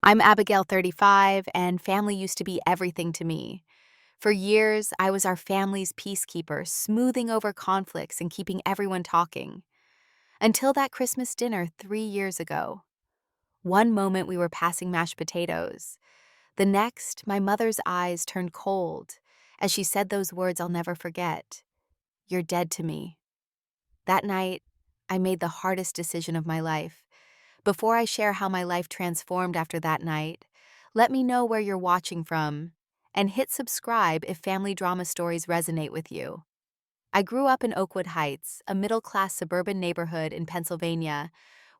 I'm Abigail, 35, and family used to be everything to me. For years, I was our family's peacekeeper, smoothing over conflicts and keeping everyone talking. Until that Christmas dinner 3 years ago. One moment we were passing mashed potatoes. The next, my mother's eyes turned cold as she said those words I'll never forget. "You're dead to me." That night, I made the hardest decision of my life. Before I share how my life transformed after that night, let me know where you're watching from, and hit subscribe if family drama stories resonate with you. I grew up in Oakwood Heights, a middle-class suburban neighborhood in Pennsylvania,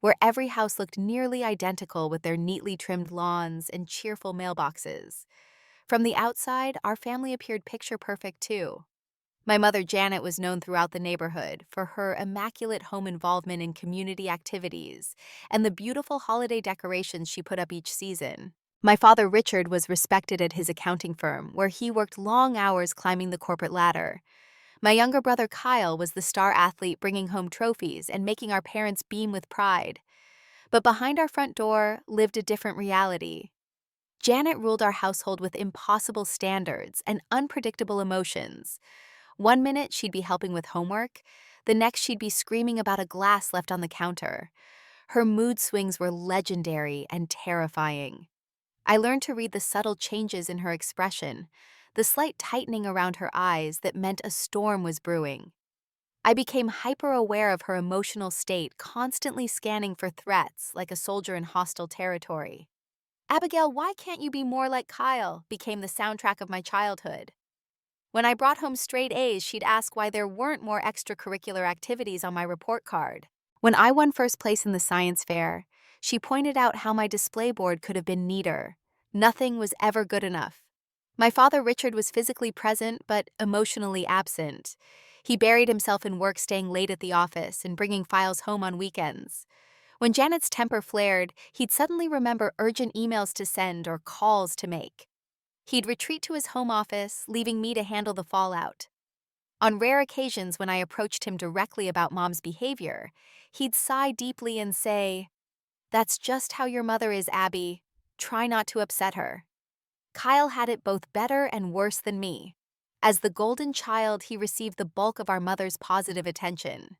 where every house looked nearly identical with their neatly trimmed lawns and cheerful mailboxes. From the outside, our family appeared picture-perfect too. My mother Janet was known throughout the neighborhood for her immaculate home involvement in community activities and the beautiful holiday decorations she put up each season. My father Richard was respected at his accounting firm, where he worked long hours climbing the corporate ladder. My younger brother Kyle was the star athlete bringing home trophies and making our parents beam with pride. But behind our front door lived a different reality. Janet ruled our household with impossible standards and unpredictable emotions. One minute she'd be helping with homework, the next she'd be screaming about a glass left on the counter. Her mood swings were legendary and terrifying. I learned to read the subtle changes in her expression, the slight tightening around her eyes that meant a storm was brewing. I became hyper-aware of her emotional state, constantly scanning for threats like a soldier in hostile territory. "Abigail, why can't you be more like Kyle?" became the soundtrack of my childhood. When I brought home straight A's, she'd ask why there weren't more extracurricular activities on my report card. When I won first place in the science fair, she pointed out how my display board could have been neater. Nothing was ever good enough. My father Richard was physically present but emotionally absent. He buried himself in work, staying late at the office and bringing files home on weekends. When Janet's temper flared, he'd suddenly remember urgent emails to send or calls to make. He'd retreat to his home office, leaving me to handle the fallout. On rare occasions when I approached him directly about Mom's behavior, he'd sigh deeply and say, "That's just how your mother is, Abby. Try not to upset her." Kyle had it both better and worse than me. As the golden child, he received the bulk of our mother's positive attention.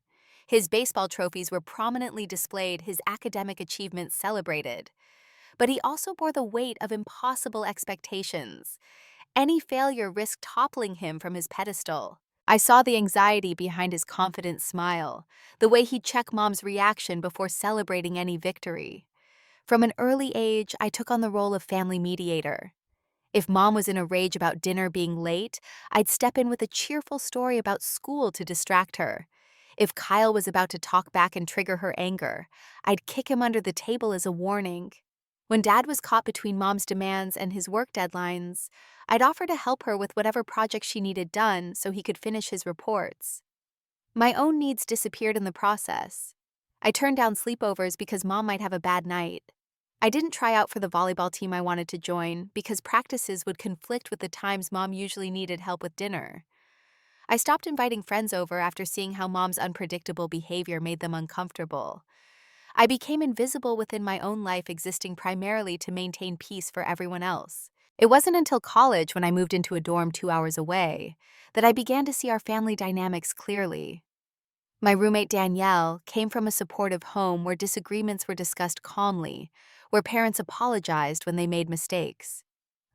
His baseball trophies were prominently displayed, his academic achievements celebrated. But he also bore the weight of impossible expectations. Any failure risked toppling him from his pedestal. I saw the anxiety behind his confident smile, the way he'd check Mom's reaction before celebrating any victory. From an early age, I took on the role of family mediator. If Mom was in a rage about dinner being late, I'd step in with a cheerful story about school to distract her. If Kyle was about to talk back and trigger her anger, I'd kick him under the table as a warning. When Dad was caught between Mom's demands and his work deadlines, I'd offer to help her with whatever project she needed done so he could finish his reports. My own needs disappeared in the process. I turned down sleepovers because Mom might have a bad night. I didn't try out for the volleyball team I wanted to join because practices would conflict with the times Mom usually needed help with dinner. I stopped inviting friends over after seeing how Mom's unpredictable behavior made them uncomfortable. I became invisible within my own life, existing primarily to maintain peace for everyone else. It wasn't until college, when I moved into a dorm 2 hours away, that I began to see our family dynamics clearly. My roommate Danielle came from a supportive home where disagreements were discussed calmly, where parents apologized when they made mistakes.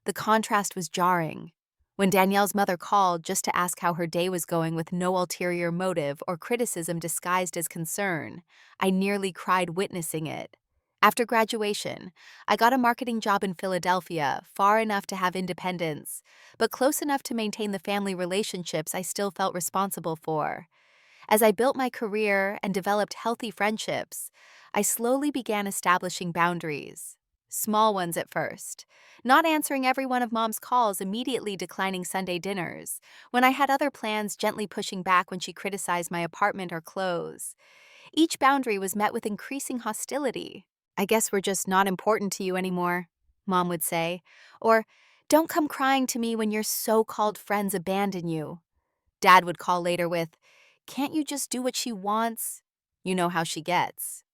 The contrast was jarring. When Danielle's mother called just to ask how her day was going with no ulterior motive or criticism disguised as concern, I nearly cried witnessing it. After graduation, I got a marketing job in Philadelphia, far enough to have independence, but close enough to maintain the family relationships I still felt responsible for. As I built my career and developed healthy friendships, I slowly began establishing boundaries. Small ones at first. Not answering every one of Mom's calls, immediately declining Sunday dinners. When I had other plans, gently pushing back when she criticized my apartment or clothes. Each boundary was met with increasing hostility. "I guess we're just not important to you anymore," Mom would say. Or, "Don't come crying to me when your so-called friends abandon you." Dad would call later with, "Can't you just do what she wants? You know how she gets."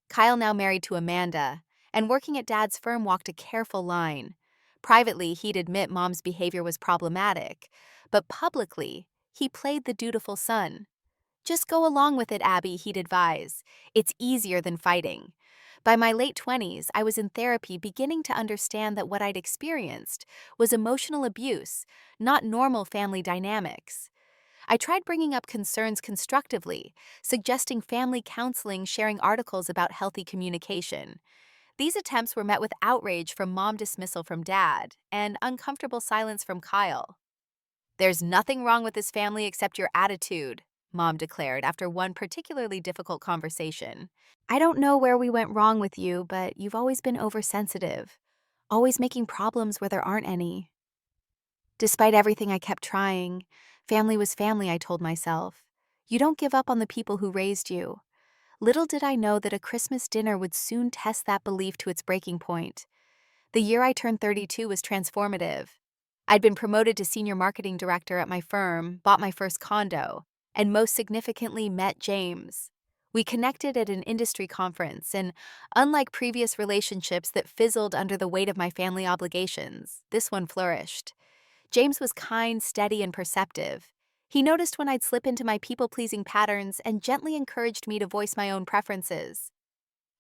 Kyle, now married to Amanda, and working at Dad's firm walked a careful line. Privately, he'd admit Mom's behavior was problematic, but publicly, he played the dutiful son. Just go along with it, Abby, he'd advise. It's easier than fighting. By my late 20s, I was in therapy beginning to understand that what I'd experienced was emotional abuse, not normal family dynamics. I tried bringing up concerns constructively, suggesting family counseling, sharing articles about healthy communication. These attempts were met with outrage from Mom, dismissal from Dad, and uncomfortable silence from Kyle. "There's nothing wrong with this family except your attitude," Mom declared after one particularly difficult conversation. "I don't know where we went wrong with you, but you've always been oversensitive, always making problems where there aren't any." Despite everything, I kept trying. Family was family, I told myself. You don't give up on the people who raised you. Little did I know that a Christmas dinner would soon test that belief to its breaking point. The year I turned 32 was transformative. I'd been promoted to senior marketing director at my firm, bought my first condo, and most significantly met James. We connected at an industry conference, and unlike previous relationships that fizzled under the weight of my family obligations, this one flourished. James was kind, steady, and perceptive. He noticed when I'd slip into my people-pleasing patterns and gently encouraged me to voice my own preferences.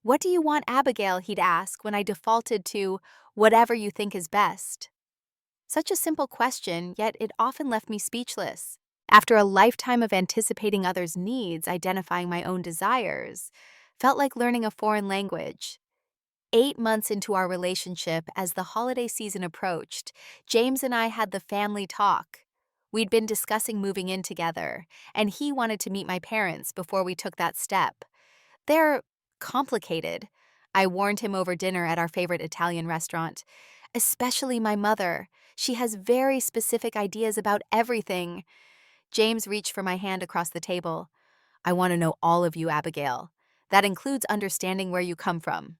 "What do you want, Abigail?" he'd ask when I defaulted to "whatever you think is best." Such a simple question, yet it often left me speechless. After a lifetime of anticipating others' needs, identifying my own desires, felt like learning a foreign language. 8 months into our relationship, as the holiday season approached, James and I had the family talk. We'd been discussing moving in together, and he wanted to meet my parents before we took that step. They're complicated, I warned him over dinner at our favorite Italian restaurant. Especially my mother. She has very specific ideas about everything. James reached for my hand across the table. "I want to know all of you, Abigail. That includes understanding where you come from."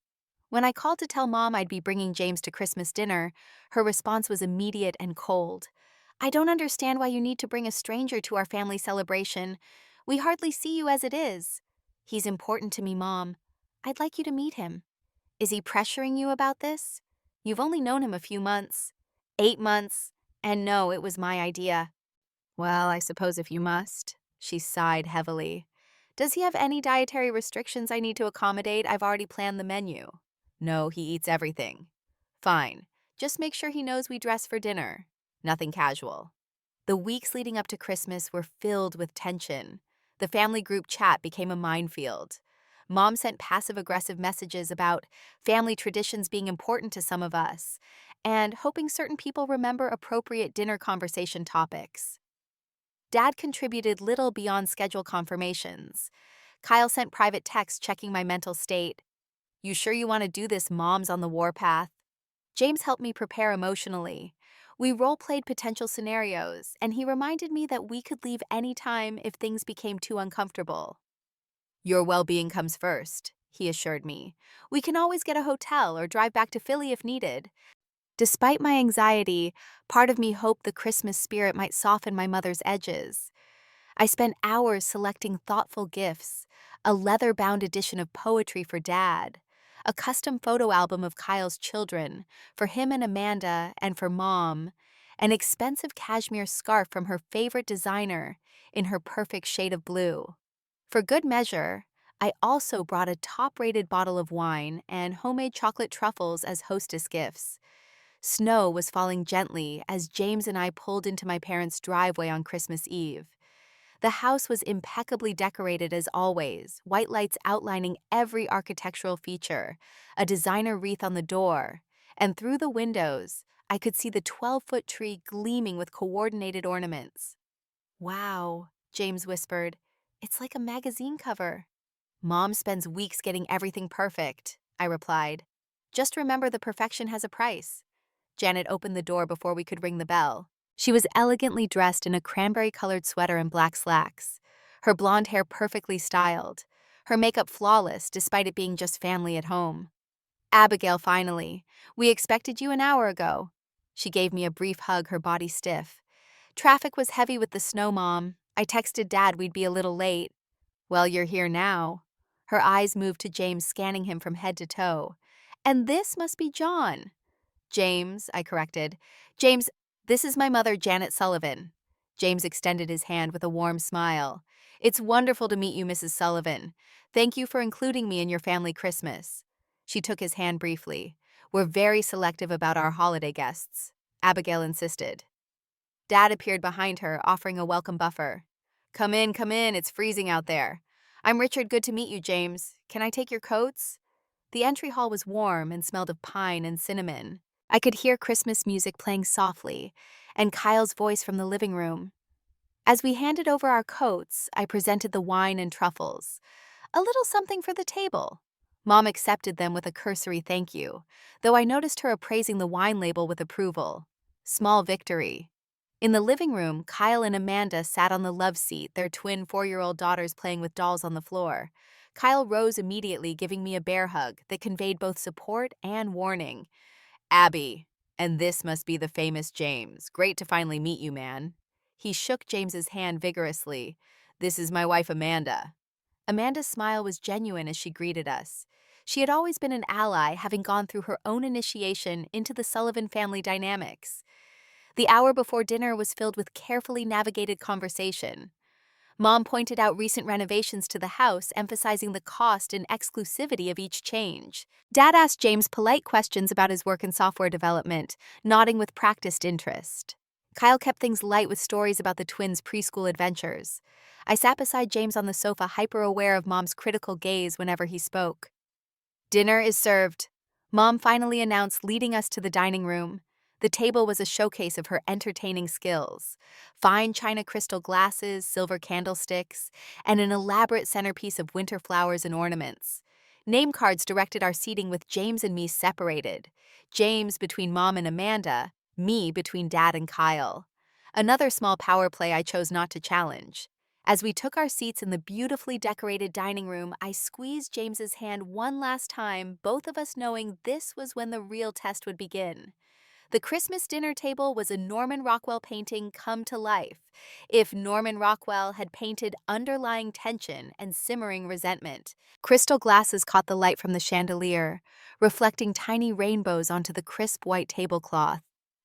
When I called to tell Mom I'd be bringing James to Christmas dinner, her response was immediate and cold. "I don't understand why you need to bring a stranger to our family celebration. We hardly see you as it is." "He's important to me, Mom. I'd like you to meet him." "Is he pressuring you about this? You've only known him a few months." 8 months. And no, it was my idea. "Well, I suppose if you must." She sighed heavily. "Does he have any dietary restrictions I need to accommodate? I've already planned the menu." "No, he eats everything." "Fine. Just make sure he knows we dress for dinner. Nothing casual." The weeks leading up to Christmas were filled with tension. The family group chat became a minefield. Mom sent passive-aggressive messages about family traditions being important to some of us, and hoping certain people remember appropriate dinner conversation topics. Dad contributed little beyond schedule confirmations. Kyle sent private texts checking my mental state. "You sure you want to do this? Mom's on the warpath." James helped me prepare emotionally. We role-played potential scenarios, and he reminded me that we could leave anytime if things became too uncomfortable. "Your well-being comes first," he assured me. "We can always get a hotel or drive back to Philly if needed." Despite my anxiety, part of me hoped the Christmas spirit might soften my mother's edges. I spent hours selecting thoughtful gifts, a leather-bound edition of poetry for Dad, a custom photo album of Kyle's children, for him and Amanda, and for Mom, an expensive cashmere scarf from her favorite designer in her perfect shade of blue. For good measure, I also brought a top-rated bottle of wine and homemade chocolate truffles as hostess gifts. Snow was falling gently as James and I pulled into my parents' driveway on Christmas Eve. The house was impeccably decorated as always, white lights outlining every architectural feature, a designer wreath on the door, and through the windows, I could see the 12-foot tree gleaming with coordinated ornaments. "Wow," James whispered. "It's like a magazine cover." "Mom spends weeks getting everything perfect," I replied. "Just remember the perfection has a price." Janet opened the door before we could ring the bell. She was elegantly dressed in a cranberry-colored sweater and black slacks, her blonde hair perfectly styled, her makeup flawless despite it being just family at home. "Abigail, finally. We expected you an hour ago." She gave me a brief hug, her body stiff. "Traffic was heavy with the snow, Mom. I texted Dad we'd be a little late." "Well, you're here now." Her eyes moved to James, scanning him from head to toe. And this must be John. James, I corrected. James, this is my mother, Janet Sullivan. James extended his hand with a warm smile. It's wonderful to meet you, Mrs. Sullivan. Thank you for including me in your family Christmas. She took his hand briefly. We're very selective about our holiday guests, Abigail insisted. Dad appeared behind her, offering a welcome buffer. Come in, it's freezing out there. I'm Richard, good to meet you, James. Can I take your coats? The entry hall was warm and smelled of pine and cinnamon. I could hear Christmas music playing softly, and Kyle's voice from the living room. As we handed over our coats, I presented the wine and truffles. A little something for the table. Mom accepted them with a cursory thank you, though I noticed her appraising the wine label with approval. Small victory. In the living room, Kyle and Amanda sat on the love seat, their twin 4-year-old daughters playing with dolls on the floor. Kyle rose immediately, giving me a bear hug that conveyed both support and warning. Abby, and this must be the famous James. Great to finally meet you, man. He shook James's hand vigorously. This is my wife, Amanda. Amanda's smile was genuine as she greeted us. She had always been an ally, having gone through her own initiation into the Sullivan family dynamics. The hour before dinner was filled with carefully navigated conversation. Mom pointed out recent renovations to the house, emphasizing the cost and exclusivity of each change. Dad asked James polite questions about his work in software development, nodding with practiced interest. Kyle kept things light with stories about the twins' preschool adventures. I sat beside James on the sofa, hyper-aware of Mom's critical gaze whenever he spoke. Dinner is served, Mom finally announced, leading us to the dining room. The table was a showcase of her entertaining skills. Fine china crystal glasses, silver candlesticks, and an elaborate centerpiece of winter flowers and ornaments. Name cards directed our seating, with James and me separated. James between Mom and Amanda, me between Dad and Kyle. Another small power play I chose not to challenge. As we took our seats in the beautifully decorated dining room, I squeezed James's hand one last time, both of us knowing this was when the real test would begin. The Christmas dinner table was a Norman Rockwell painting come to life, if Norman Rockwell had painted underlying tension and simmering resentment. Crystal glasses caught the light from the chandelier, reflecting tiny rainbows onto the crisp white tablecloth.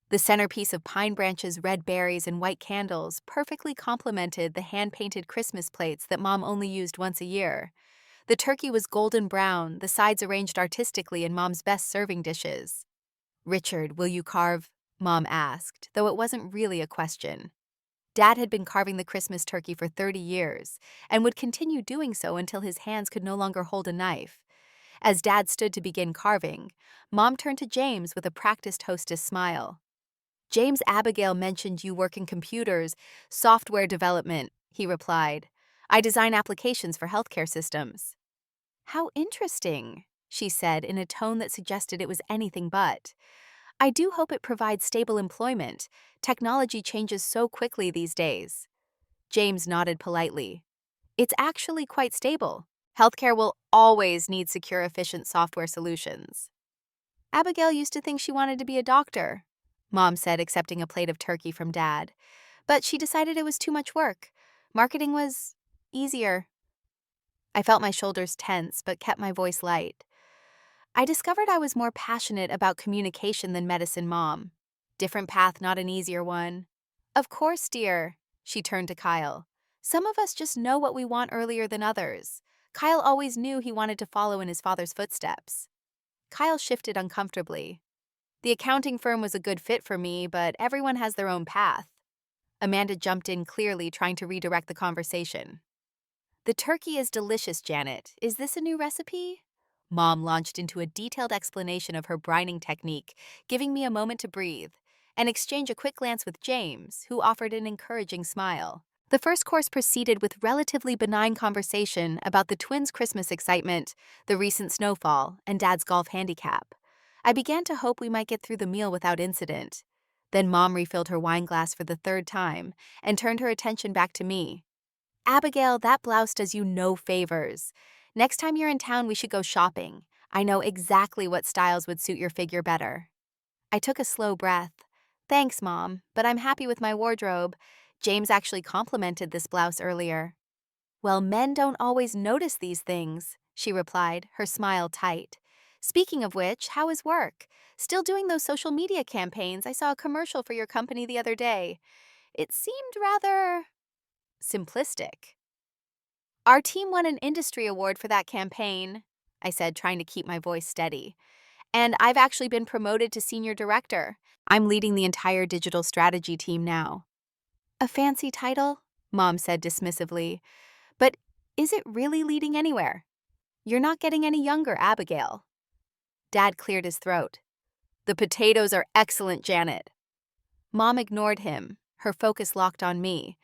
The centerpiece of pine branches, red berries, and white candles perfectly complemented the hand-painted Christmas plates that Mom only used once a year. The turkey was golden brown, the sides arranged artistically in Mom's best serving dishes. Richard, will you carve? Mom asked, though it wasn't really a question. Dad had been carving the Christmas turkey for 30 years and would continue doing so until his hands could no longer hold a knife. As Dad stood to begin carving, Mom turned to James with a practiced hostess smile. James, Abigail mentioned you work in computers, software development, he replied. I design applications for healthcare systems. How interesting, she said in a tone that suggested it was anything but. I do hope it provides stable employment. Technology changes so quickly these days. James nodded politely. It's actually quite stable. Healthcare will always need secure, efficient software solutions. Abigail used to think she wanted to be a doctor, Mom said, accepting a plate of turkey from Dad. But she decided it was too much work. Marketing was easier. I felt my shoulders tense, but kept my voice light. I discovered I was more passionate about communication than medicine, Mom. Different path, not an easier one. Of course, dear. She turned to Kyle. Some of us just know what we want earlier than others. Kyle always knew he wanted to follow in his father's footsteps. Kyle shifted uncomfortably. The accounting firm was a good fit for me, but everyone has their own path. Amanda jumped in, clearly trying to redirect the conversation. The turkey is delicious, Janet. Is this a new recipe? Mom launched into a detailed explanation of her brining technique, giving me a moment to breathe, and exchange a quick glance with James, who offered an encouraging smile. The first course proceeded with relatively benign conversation about the twins' Christmas excitement, the recent snowfall, and Dad's golf handicap. I began to hope we might get through the meal without incident. Then Mom refilled her wine glass for the third time and turned her attention back to me. Abigail, that blouse does you no favors. Next time you're in town, we should go shopping. I know exactly what styles would suit your figure better. I took a slow breath. Thanks, Mom, but I'm happy with my wardrobe. James actually complimented this blouse earlier. Well, men don't always notice these things, she replied, her smile tight. Speaking of which, how is work? Still doing those social media campaigns? I saw a commercial for your company the other day. It seemed rather simplistic. Our team won an industry award for that campaign, I said, trying to keep my voice steady. And I've actually been promoted to senior director. I'm leading the entire digital strategy team now. A fancy title? Mom said dismissively. But is it really leading anywhere? You're not getting any younger, Abigail. Dad cleared his throat. The potatoes are excellent, Janet. Mom ignored him, her focus locked on me.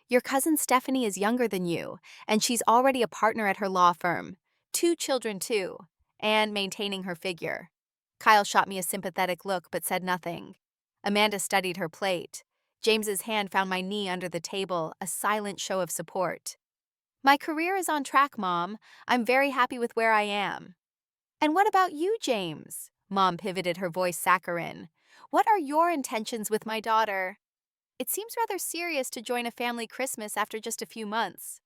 Your cousin Stephanie is younger than you, and she's already a partner at her law firm. 2 children, too, and maintaining her figure. Kyle shot me a sympathetic look but said nothing. Amanda studied her plate. James's hand found my knee under the table, a silent show of support. My career is on track, Mom. I'm very happy with where I am. And what about you, James? Mom pivoted, her voice saccharine. What are your intentions with my daughter? It seems rather serious to join a family Christmas after just a few months.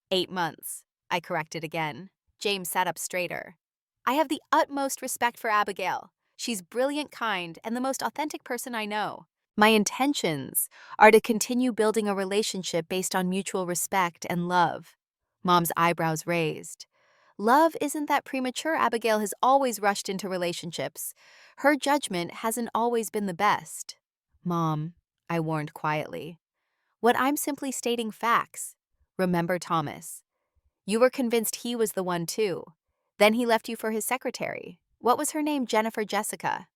8 months, I corrected again. James sat up straighter. I have the utmost respect for Abigail. She's brilliant, kind, and the most authentic person I know. My intentions are to continue building a relationship based on mutual respect and love. Mom's eyebrows raised. Love isn't that premature. Abigail has always rushed into relationships. Her judgment hasn't always been the best. Mom, I warned quietly. What I'm simply stating facts. Remember Thomas. You were convinced he was the one too. Then he left you for his secretary. What was her name? Jennifer, Jessica?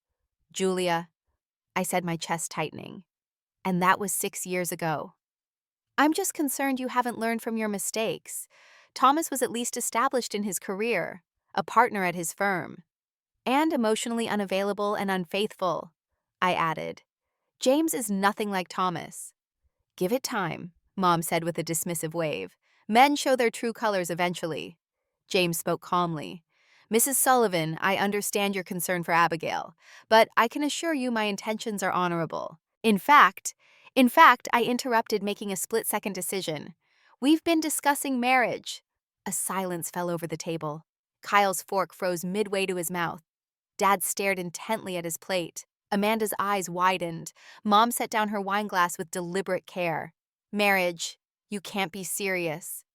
Julia, I said, my chest tightening. And that was 6 years ago. I'm just concerned you haven't learned from your mistakes. Thomas was at least established in his career, a partner at his firm. And emotionally unavailable and unfaithful, I added. James is nothing like Thomas. Give it time, Mom said with a dismissive wave. Men show their true colors eventually. James spoke calmly. Mrs. Sullivan, I understand your concern for Abigail, but I can assure you my intentions are honorable. In fact, I interrupted, making a split-second decision. We've been discussing marriage. A silence fell over the table. Kyle's fork froze midway to his mouth. Dad stared intently at his plate. Amanda's eyes widened. Mom set down her wineglass with deliberate care. Marriage. You can't be serious.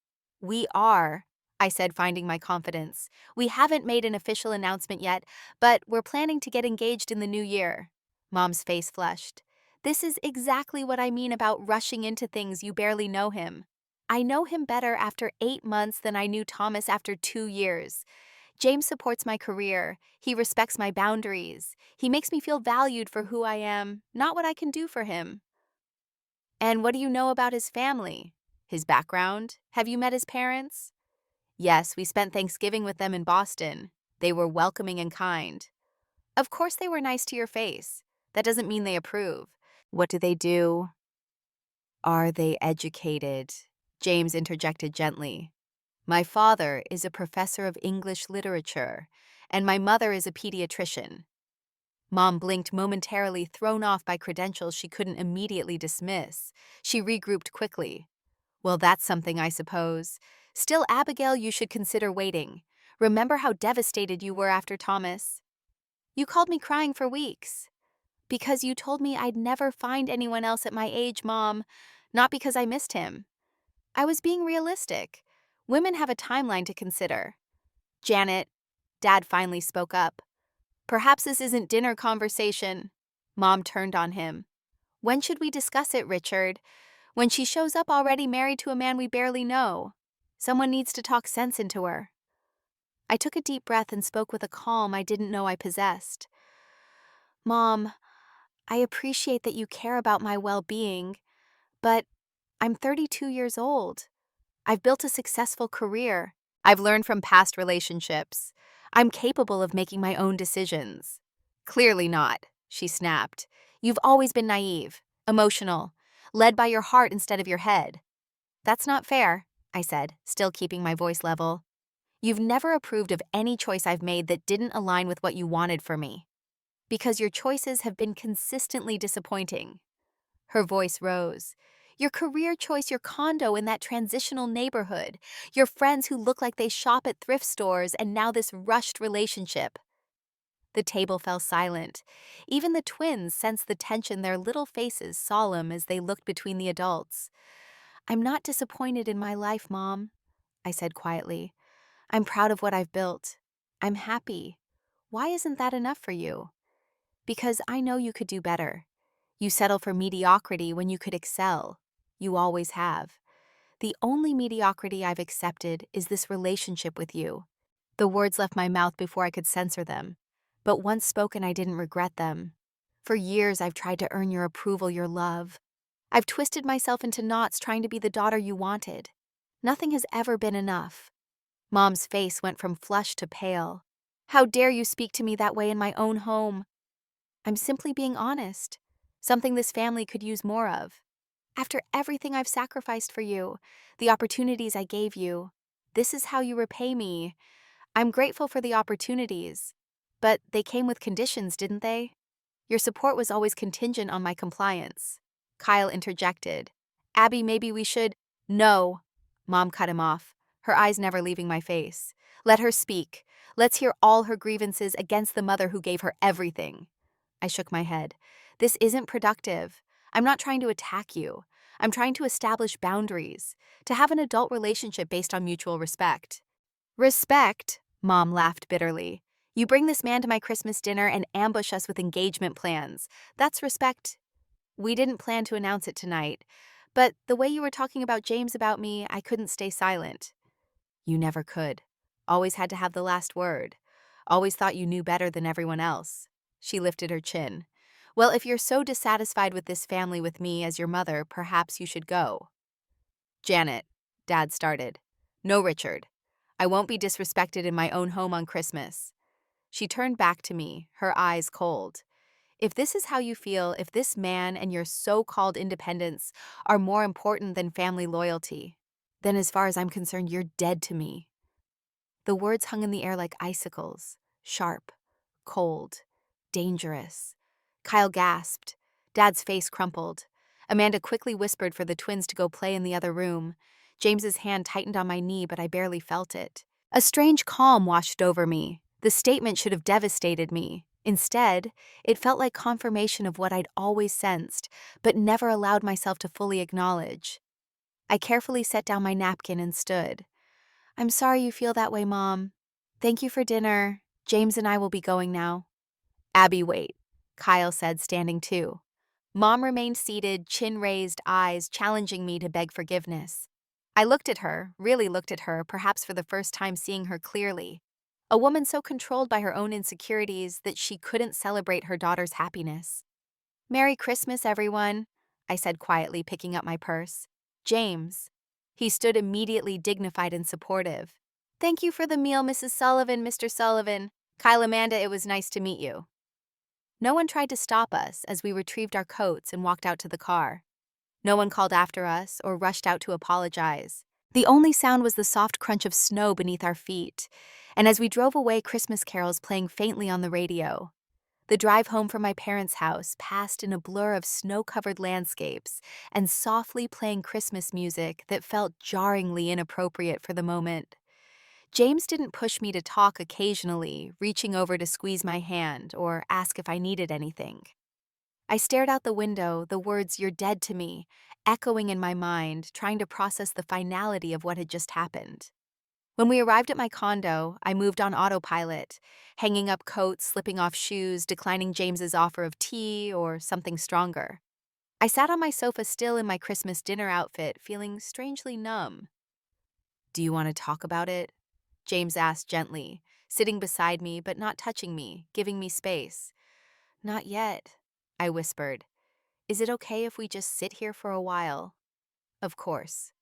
We are, I said, finding my confidence. We haven't made an official announcement yet, but we're planning to get engaged in the new year. Mom's face flushed. This is exactly what I mean about rushing into things. You barely know him. I know him better after 8 months than I knew Thomas after 2 years. James supports my career. He respects my boundaries. He makes me feel valued for who I am, not what I can do for him. And what do you know about his family? His background? Have you met his parents? Yes, we spent Thanksgiving with them in Boston. They were welcoming and kind. Of course they were nice to your face. That doesn't mean they approve. What do they do? Are they educated? James interjected gently. My father is a professor of English literature, and my mother is a pediatrician. Mom blinked, momentarily thrown off by credentials she couldn't immediately dismiss. She regrouped quickly. Well, that's something, I suppose. Still, Abigail, you should consider waiting. Remember how devastated you were after Thomas. You called me crying for weeks. Because you told me I'd never find anyone else at my age, Mom, not because I missed him. I was being realistic. Women have a timeline to consider. Janet, Dad finally spoke up. Perhaps this isn't dinner conversation. Mom turned on him. When should we discuss it, Richard? When she shows up already married to a man we barely know. Someone needs to talk sense into her. I took a deep breath and spoke with a calm I didn't know I possessed. Mom, I appreciate that you care about my well-being, but I'm 32 years old. I've built a successful career. I've learned from past relationships. I'm capable of making my own decisions. Clearly not, she snapped. You've always been naive, emotional, led by your heart instead of your head. That's not fair, I said, still keeping my voice level. You've never approved of any choice I've made that didn't align with what you wanted for me. Because your choices have been consistently disappointing. Her voice rose. Your career choice, your condo in that transitional neighborhood, your friends who look like they shop at thrift stores, and now this rushed relationship. The table fell silent. Even the twins sensed the tension, their little faces solemn as they looked between the adults. "I'm not disappointed in my life, Mom," I said quietly. "I'm proud of what I've built. I'm happy. Why isn't that enough for you?" "Because I know you could do better. You settle for mediocrity when you could excel. You always have. The only mediocrity I've accepted is this relationship with you." The words left my mouth before I could censor them. But once spoken, I didn't regret them. "For years, I've tried to earn your approval, your love. I've twisted myself into knots trying to be the daughter you wanted. Nothing has ever been enough." Mom's face went from flushed to pale. "How dare you speak to me that way in my own home?" "I'm simply being honest. Something this family could use more of. After everything I've sacrificed for you, the opportunities I gave you, this is how you repay me. I'm grateful for the opportunities. But they came with conditions, didn't they? Your support was always contingent on my compliance." Kyle interjected. "Abby, maybe we should—" "No." Mom cut him off, her eyes never leaving my face. "Let her speak. Let's hear all her grievances against the mother who gave her everything." I shook my head. "This isn't productive. I'm not trying to attack you. I'm trying to establish boundaries, to have an adult relationship based on mutual respect." "Respect?" Mom laughed bitterly. "You bring this man to my Christmas dinner and ambush us with engagement plans. That's respect?" "We didn't plan to announce it tonight. But the way you were talking about James about me, I couldn't stay silent." "You never could. Always had to have the last word. Always thought you knew better than everyone else." She lifted her chin. "Well, if you're so dissatisfied with this family with me as your mother, perhaps you should go." "Janet," Dad started. "No, Richard. I won't be disrespected in my own home on Christmas." She turned back to me, her eyes cold. "If this is how you feel, if this man and your so-called independence are more important than family loyalty, then as far as I'm concerned, you're dead to me." The words hung in the air like icicles, sharp, cold, dangerous. Kyle gasped. Dad's face crumpled. Amanda quickly whispered for the twins to go play in the other room. James's hand tightened on my knee, but I barely felt it. A strange calm washed over me. The statement should have devastated me. Instead, it felt like confirmation of what I'd always sensed, but never allowed myself to fully acknowledge. I carefully set down my napkin and stood. "I'm sorry you feel that way, Mom. Thank you for dinner. James and I will be going now." "Abby, wait," Kyle said, standing too. Mom remained seated, chin raised, eyes challenging me to beg forgiveness. I looked at her, really looked at her, perhaps for the first time seeing her clearly. A woman so controlled by her own insecurities that she couldn't celebrate her daughter's happiness. "Merry Christmas, everyone," I said quietly, picking up my purse. "James." He stood immediately dignified and supportive. "Thank you for the meal, Mrs. Sullivan, Mr. Sullivan. Kyle, Amanda, it was nice to meet you." No one tried to stop us as we retrieved our coats and walked out to the car. No one called after us or rushed out to apologize. The only sound was the soft crunch of snow beneath our feet, and as we drove away, Christmas carols playing faintly on the radio. The drive home from my parents' house passed in a blur of snow-covered landscapes and softly playing Christmas music that felt jarringly inappropriate for the moment. James didn't push me to talk occasionally, reaching over to squeeze my hand or ask if I needed anything. I stared out the window, the words "you're dead to me" echoing in my mind, trying to process the finality of what had just happened. When we arrived at my condo, I moved on autopilot, hanging up coats, slipping off shoes, declining James's offer of tea or something stronger. I sat on my sofa still in my Christmas dinner outfit, feeling strangely numb. "Do you want to talk about it?" James asked gently, sitting beside me but not touching me, giving me space. "Not yet," I whispered. "Is it okay if we just sit here for a while?" "Of course."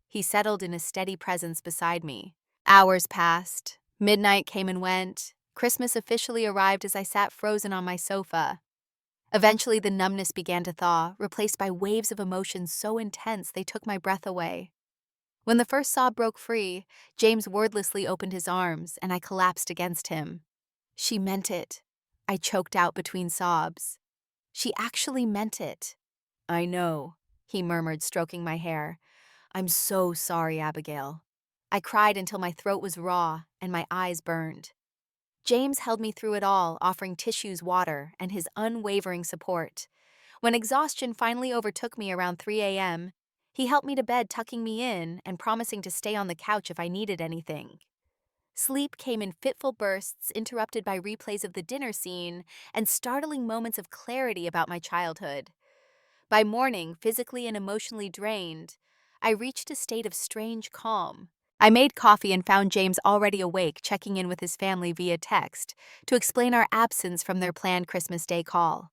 He settled in a steady presence beside me. Hours passed. Midnight came and went. Christmas officially arrived as I sat frozen on my sofa. Eventually, the numbness began to thaw, replaced by waves of emotion so intense they took my breath away. When the first sob broke free, James wordlessly opened his arms, and I collapsed against him. "She meant it," I choked out between sobs. "She actually meant it." "I know," he murmured, stroking my hair. "I'm so sorry, Abigail." I cried until my throat was raw and my eyes burned. James held me through it all, offering tissues, water, and his unwavering support. When exhaustion finally overtook me around 3 a.m., he helped me to bed, tucking me in and promising to stay on the couch if I needed anything. Sleep came in fitful bursts, interrupted by replays of the dinner scene and startling moments of clarity about my childhood. By morning, physically and emotionally drained, I reached a state of strange calm. I made coffee and found James already awake, checking in with his family via text to explain our absence from their planned Christmas Day call.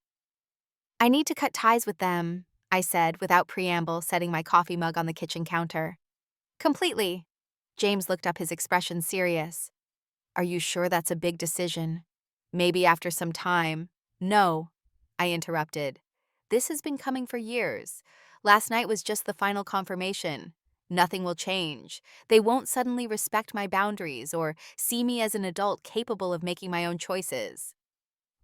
I need to cut ties with them, I said without preamble, setting my coffee mug on the kitchen counter. Completely. James looked up, his expression serious. Are you sure that's a big decision? Maybe after some time. No, I interrupted. This has been coming for years. Last night was just the final confirmation. Nothing will change. They won't suddenly respect my boundaries or see me as an adult capable of making my own choices.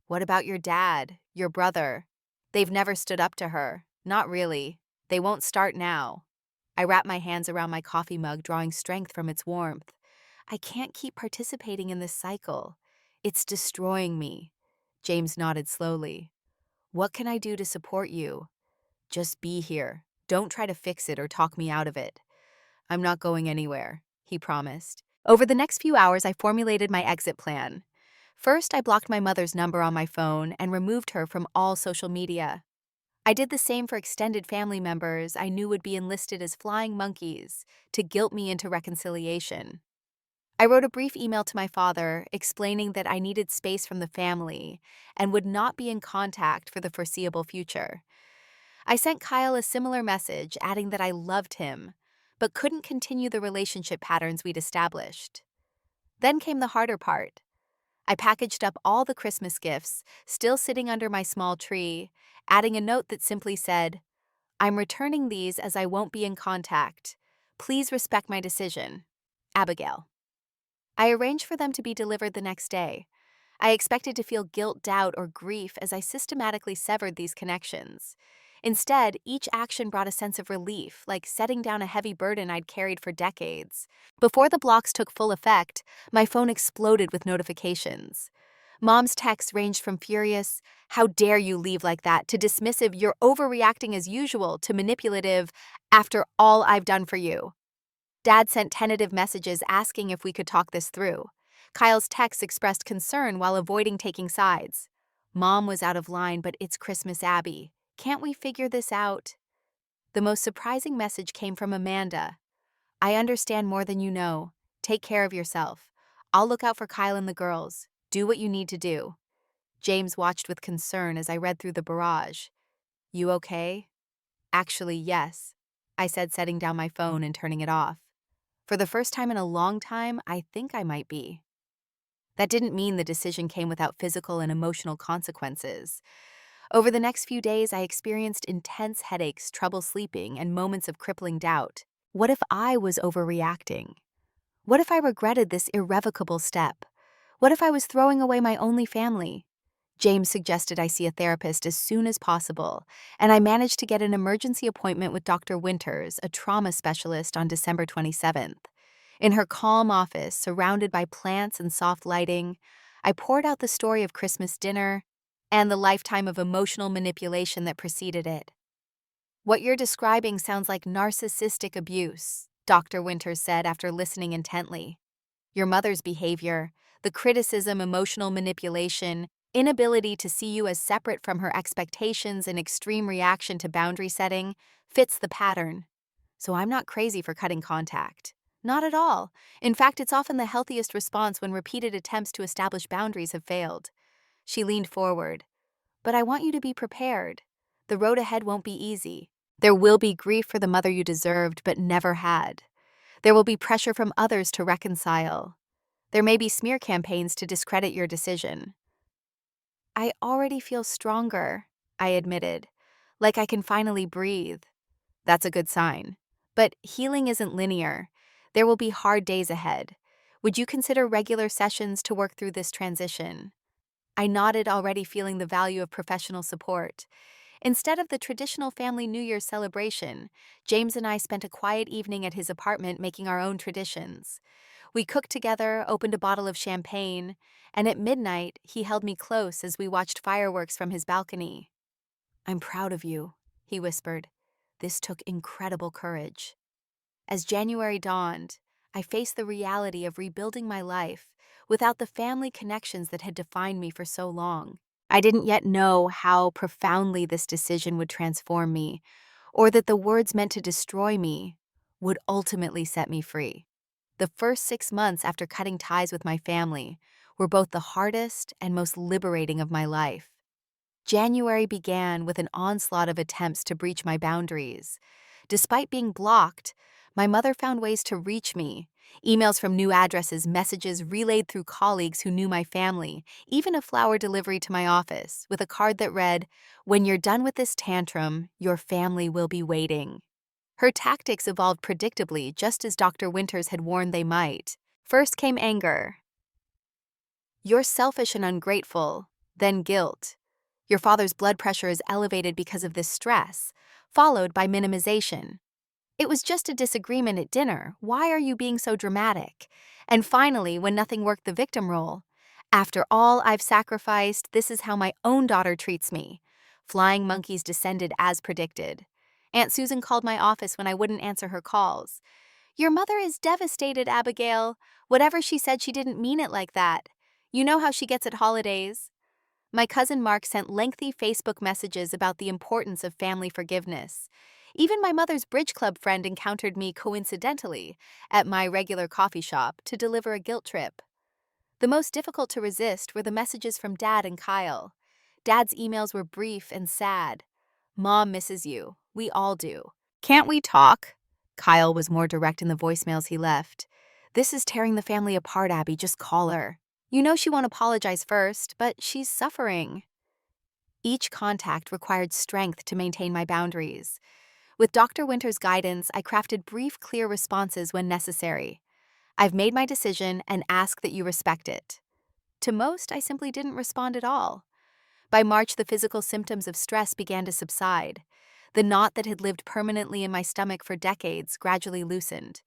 What about your dad, your brother? They've never stood up to her. Not really. They won't start now. I wrapped my hands around my coffee mug, drawing strength from its warmth. I can't keep participating in this cycle. It's destroying me. James nodded slowly. What can I do to support you? Just be here. Don't try to fix it or talk me out of it. I'm not going anywhere, he promised. Over the next few hours, I formulated my exit plan. First, I blocked my mother's number on my phone and removed her from all social media. I did the same for extended family members I knew would be enlisted as flying monkeys to guilt me into reconciliation. I wrote a brief email to my father explaining that I needed space from the family and would not be in contact for the foreseeable future. I sent Kyle a similar message, adding that I loved him, but couldn't continue the relationship patterns we'd established. Then came the harder part. I packaged up all the Christmas gifts, still sitting under my small tree, adding a note that simply said, I'm returning these as I won't be in contact. Please respect my decision. Abigail. I arranged for them to be delivered the next day. I expected to feel guilt, doubt, or grief as I systematically severed these connections. Instead, each action brought a sense of relief, like setting down a heavy burden I'd carried for decades. Before the blocks took full effect, my phone exploded with notifications. Mom's texts ranged from furious, "How dare you leave like that?" to dismissive, "You're overreacting as usual," to manipulative, "After all I've done for you." Dad sent tentative messages asking if we could talk this through. Kyle's texts expressed concern while avoiding taking sides. Mom was out of line, but it's Christmas, Abby. Can't we figure this out? The most surprising message came from Amanda. I understand more than you know. Take care of yourself. I'll look out for Kyle and the girls. Do what you need to do. James watched with concern as I read through the barrage. You okay? Actually, yes, I said, setting down my phone and turning it off. For the first time in a long time, I think I might be. That didn't mean the decision came without physical and emotional consequences. Over the next few days, I experienced intense headaches, trouble sleeping, and moments of crippling doubt. What if I was overreacting? What if I regretted this irrevocable step? What if I was throwing away my only family? James suggested I see a therapist as soon as possible, and I managed to get an emergency appointment with Dr. Winters, a trauma specialist, on December 27th. In her calm office, surrounded by plants and soft lighting, I poured out the story of Christmas dinner and the lifetime of emotional manipulation that preceded it. What you're describing sounds like narcissistic abuse, Dr. Winters said after listening intently. Your mother's behavior, the criticism, emotional manipulation, inability to see you as separate from her expectations, and extreme reaction to boundary setting fits the pattern. So I'm not crazy for cutting contact. Not at all. In fact, it's often the healthiest response when repeated attempts to establish boundaries have failed. She leaned forward. But I want you to be prepared. The road ahead won't be easy. There will be grief for the mother you deserved but never had. There will be pressure from others to reconcile. There may be smear campaigns to discredit your decision. I already feel stronger, I admitted, like I can finally breathe. That's a good sign. But healing isn't linear. There will be hard days ahead. Would you consider regular sessions to work through this transition? I nodded, already feeling the value of professional support. Instead of the traditional family New Year's celebration, James and I spent a quiet evening at his apartment making our own traditions. We cooked together, opened a bottle of champagne, and at midnight, he held me close as we watched fireworks from his balcony. "I'm proud of you," he whispered. "This took incredible courage." As January dawned, I faced the reality of rebuilding my life without the family connections that had defined me for so long. I didn't yet know how profoundly this decision would transform me, or that the words meant to destroy me would ultimately set me free. The first 6 months after cutting ties with my family were both the hardest and most liberating of my life. January began with an onslaught of attempts to breach my boundaries. Despite being blocked, my mother found ways to reach me. Emails from new addresses, messages relayed through colleagues who knew my family, even a flower delivery to my office with a card that read, "When you're done with this tantrum, your family will be waiting." Her tactics evolved predictably, just as Dr. Winters had warned they might. First came anger. "You're selfish and ungrateful." Then guilt. "Your father's blood pressure is elevated because of this stress," followed by minimization. "It was just a disagreement at dinner. Why are you being so dramatic?" And finally, when nothing worked, the victim role. "After all I've sacrificed, this is how my own daughter treats me." Flying monkeys descended as predicted. Aunt Susan called my office when I wouldn't answer her calls. "Your mother is devastated, Abigail. Whatever she said, she didn't mean it like that. You know how she gets at holidays." My cousin Mark sent lengthy Facebook messages about the importance of family forgiveness. Even my mother's bridge club friend encountered me coincidentally at my regular coffee shop to deliver a guilt trip. The most difficult to resist were the messages from Dad and Kyle. Dad's emails were brief and sad. "Mom misses you. We all do. Can't we talk?" Kyle was more direct in the voicemails he left. "This is tearing the family apart, Abby. Just call her. You know she won't apologize first, but she's suffering." Each contact required strength to maintain my boundaries. With Dr. Winter's guidance, I crafted brief, clear responses when necessary. "I've made my decision and ask that you respect it." To most, I simply didn't respond at all. By March, the physical symptoms of stress began to subside. The knot that had lived permanently in my stomach for decades gradually loosened.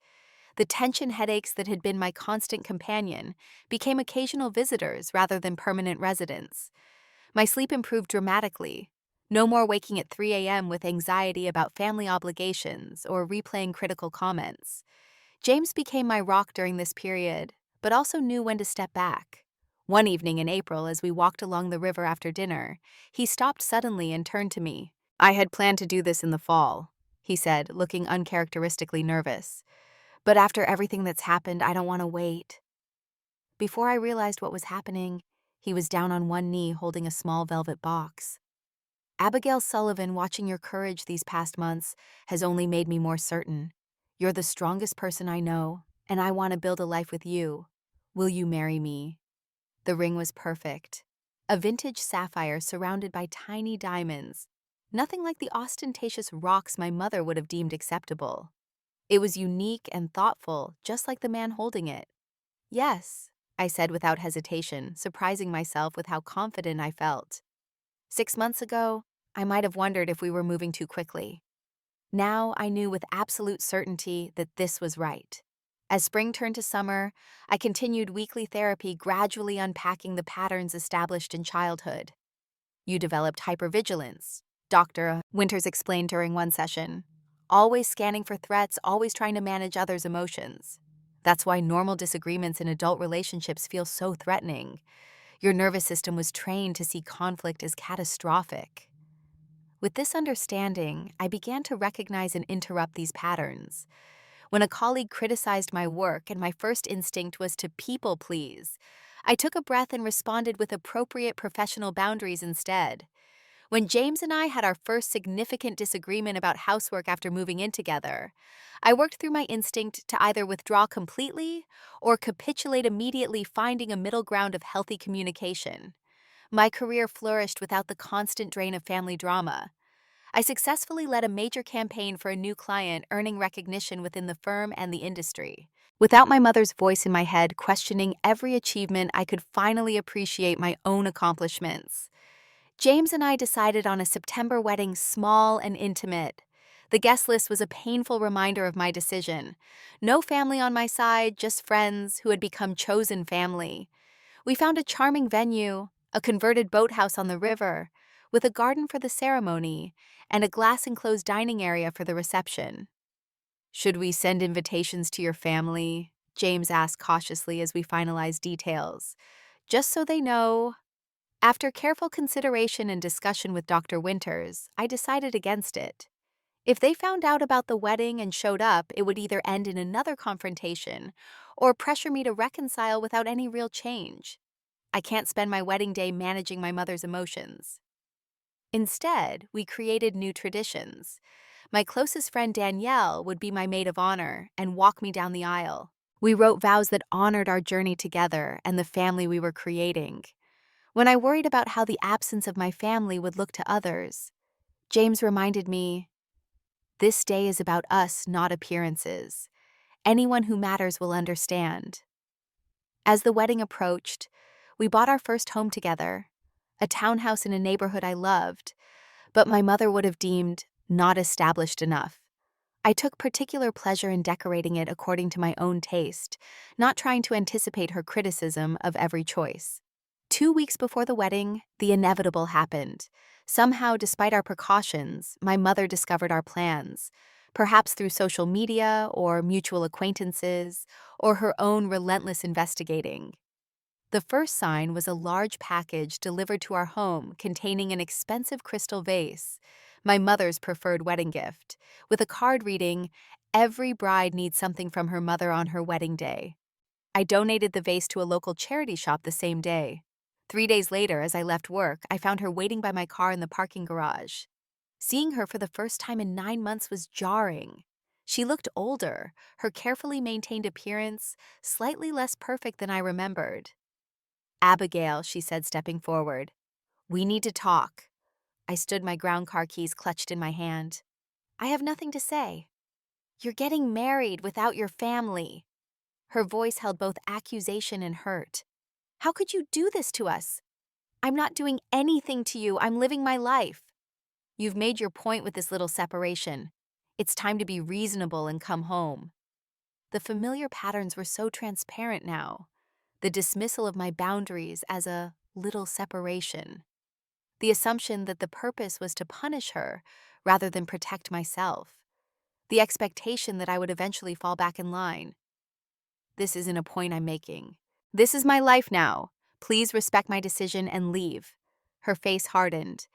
The tension headaches that had been my constant companion became occasional visitors rather than permanent residents. My sleep improved dramatically. No more waking at 3 a.m. with anxiety about family obligations or replaying critical comments. James became my rock during this period, but also knew when to step back. One evening in April, as we walked along the river after dinner, he stopped suddenly and turned to me. "I had planned to do this in the fall," he said, looking uncharacteristically nervous. "But after everything that's happened, I don't want to wait." Before I realized what was happening, he was down on one knee holding a small velvet box. "Abigail Sullivan, watching your courage these past months has only made me more certain. You're the strongest person I know, and I want to build a life with you. Will you marry me?" The ring was perfect. A vintage sapphire surrounded by tiny diamonds. Nothing like the ostentatious rocks my mother would have deemed acceptable. It was unique and thoughtful, just like the man holding it. "Yes," I said without hesitation, surprising myself with how confident I felt. 6 months ago, I might have wondered if we were moving too quickly. Now I knew with absolute certainty that this was right. As spring turned to summer, I continued weekly therapy, gradually unpacking the patterns established in childhood. "You developed hypervigilance," Dr. Winters explained during one session. "Always scanning for threats, always trying to manage others' emotions. That's why normal disagreements in adult relationships feel so threatening. Your nervous system was trained to see conflict as catastrophic." With this understanding, I began to recognize and interrupt these patterns. When a colleague criticized my work and my first instinct was to people please, I took a breath and responded with appropriate professional boundaries instead. When James and I had our first significant disagreement about housework after moving in together, I worked through my instinct to either withdraw completely or capitulate immediately, finding a middle ground of healthy communication. My career flourished without the constant drain of family drama. I successfully led a major campaign for a new client, earning recognition within the firm and the industry. Without my mother's voice in my head questioning every achievement, I could finally appreciate my own accomplishments. James and I decided on a September wedding, small and intimate. The guest list was a painful reminder of my decision. No family on my side, just friends who had become chosen family. We found a charming venue, a converted boathouse on the river, with a garden for the ceremony and a glass-enclosed dining area for the reception. "Should we send invitations to your family?" James asked cautiously as we finalized details. "Just so they know." After careful consideration and discussion with Dr. Winters, I decided against it. If they found out about the wedding and showed up, it would either end in another confrontation or pressure me to reconcile without any real change. I can't spend my wedding day managing my mother's emotions. Instead, we created new traditions. My closest friend Danielle would be my maid of honor and walk me down the aisle. We wrote vows that honored our journey together and the family we were creating. When I worried about how the absence of my family would look to others, James reminded me, "This day is about us, not appearances. Anyone who matters will understand." As the wedding approached, we bought our first home together, a townhouse in a neighborhood I loved, but my mother would have deemed not established enough. I took particular pleasure in decorating it according to my own taste, not trying to anticipate her criticism of every choice. 2 weeks before the wedding, the inevitable happened. Somehow, despite our precautions, my mother discovered our plans, perhaps through social media or mutual acquaintances or her own relentless investigating. The first sign was a large package delivered to our home containing an expensive crystal vase, my mother's preferred wedding gift, with a card reading, "Every bride needs something from her mother on her wedding day." I donated the vase to a local charity shop the same day. 3 days later, as I left work, I found her waiting by my car in the parking garage. Seeing her for the first time in 9 months was jarring. She looked older, her carefully maintained appearance slightly less perfect than I remembered. "Abigail," she said, stepping forward, "we need to talk." I stood, my ground car keys clutched in my hand. "I have nothing to say." "You're getting married without your family." Her voice held both accusation and hurt. "How could you do this to us? I'm not doing anything to you. I'm living my life." "You've made your point with this little separation. It's time to be reasonable and come home." The familiar patterns were so transparent now. The dismissal of my boundaries as a little separation. The assumption that the purpose was to punish her rather than protect myself. The expectation that I would eventually fall back in line. "This isn't a point I'm making. This is my life now. Please respect my decision and leave." Her face hardened.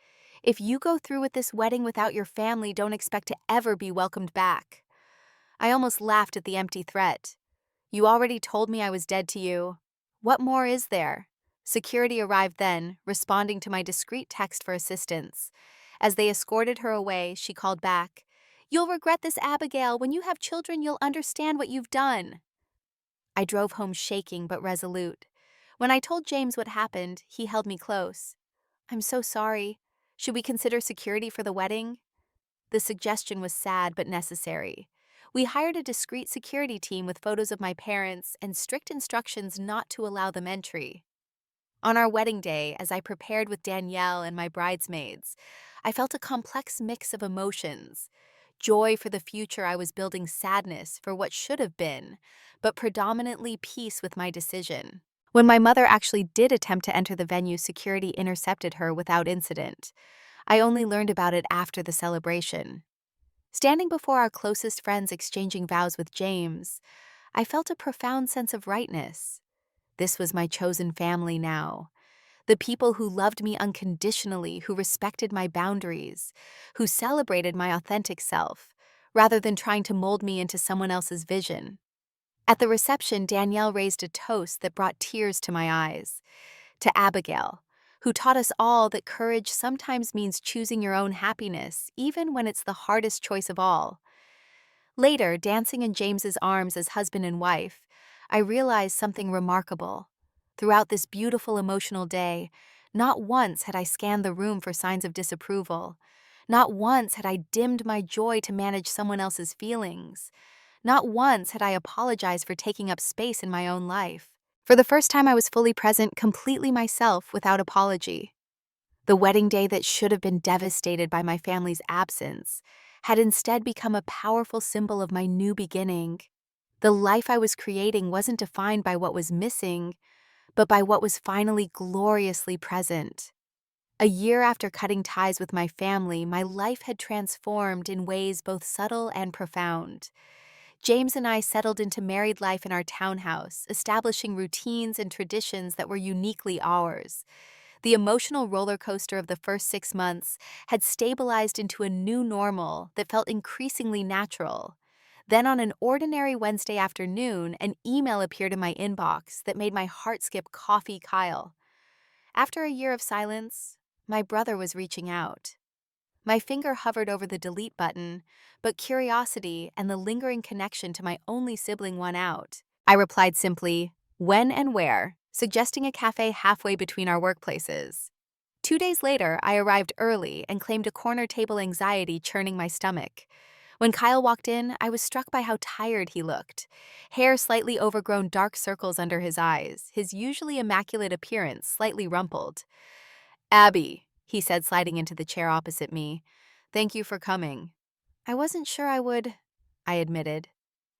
"If you go through with this wedding without your family, don't expect to ever be welcomed back." I almost laughed at the empty threat. "You already told me I was dead to you. What more is there?" Security arrived then, responding to my discreet text for assistance. As they escorted her away, she called back, "You'll regret this, Abigail. When you have children, you'll understand what you've done." I drove home shaking but resolute. When I told James what happened, he held me close. "I'm so sorry. Should we consider security for the wedding?" The suggestion was sad but necessary. We hired a discreet security team with photos of my parents and strict instructions not to allow them entry. On our wedding day, as I prepared with Danielle and my bridesmaids, I felt a complex mix of emotions. Joy for the future I was building, sadness for what should have been, but predominantly peace with my decision. When my mother actually did attempt to enter the venue, security intercepted her without incident. I only learned about it after the celebration. Standing before our closest friends exchanging vows with James, I felt a profound sense of rightness. This was my chosen family now. The people who loved me unconditionally, who respected my boundaries, who celebrated my authentic self, rather than trying to mold me into someone else's vision. At the reception, Danielle raised a toast that brought tears to my eyes. To Abigail, who taught us all that courage sometimes means choosing your own happiness, even when it's the hardest choice of all. Later, dancing in James's arms as husband and wife, I realized something remarkable. Throughout this beautiful emotional day, not once had I scanned the room for signs of disapproval. Not once had I dimmed my joy to manage someone else's feelings. Not once had I apologized for taking up space in my own life. For the first time, I was fully present, completely myself, without apology. The wedding day that should have been devastated by my family's absence had instead become a powerful symbol of my new beginning. The life I was creating wasn't defined by what was missing, but by what was finally gloriously present. A year after cutting ties with my family, my life had transformed in ways both subtle and profound. James and I settled into married life in our townhouse, establishing routines and traditions that were uniquely ours. The emotional roller coaster of the first 6 months had stabilized into a new normal that felt increasingly natural. Then, on an ordinary Wednesday afternoon, an email appeared in my inbox that made my heart skip coffee Kyle. After a year of silence, my brother was reaching out. My finger hovered over the delete button, but curiosity and the lingering connection to my only sibling won out. I replied simply, "When and where?" suggesting a cafe halfway between our workplaces. 2 days later, I arrived early and claimed a corner table anxiety churning my stomach. When Kyle walked in, I was struck by how tired he looked. Hair slightly overgrown, dark circles under his eyes, his usually immaculate appearance slightly rumpled. "Abby," he said, sliding into the chair opposite me. "Thank you for coming." "I wasn't sure I would," I admitted.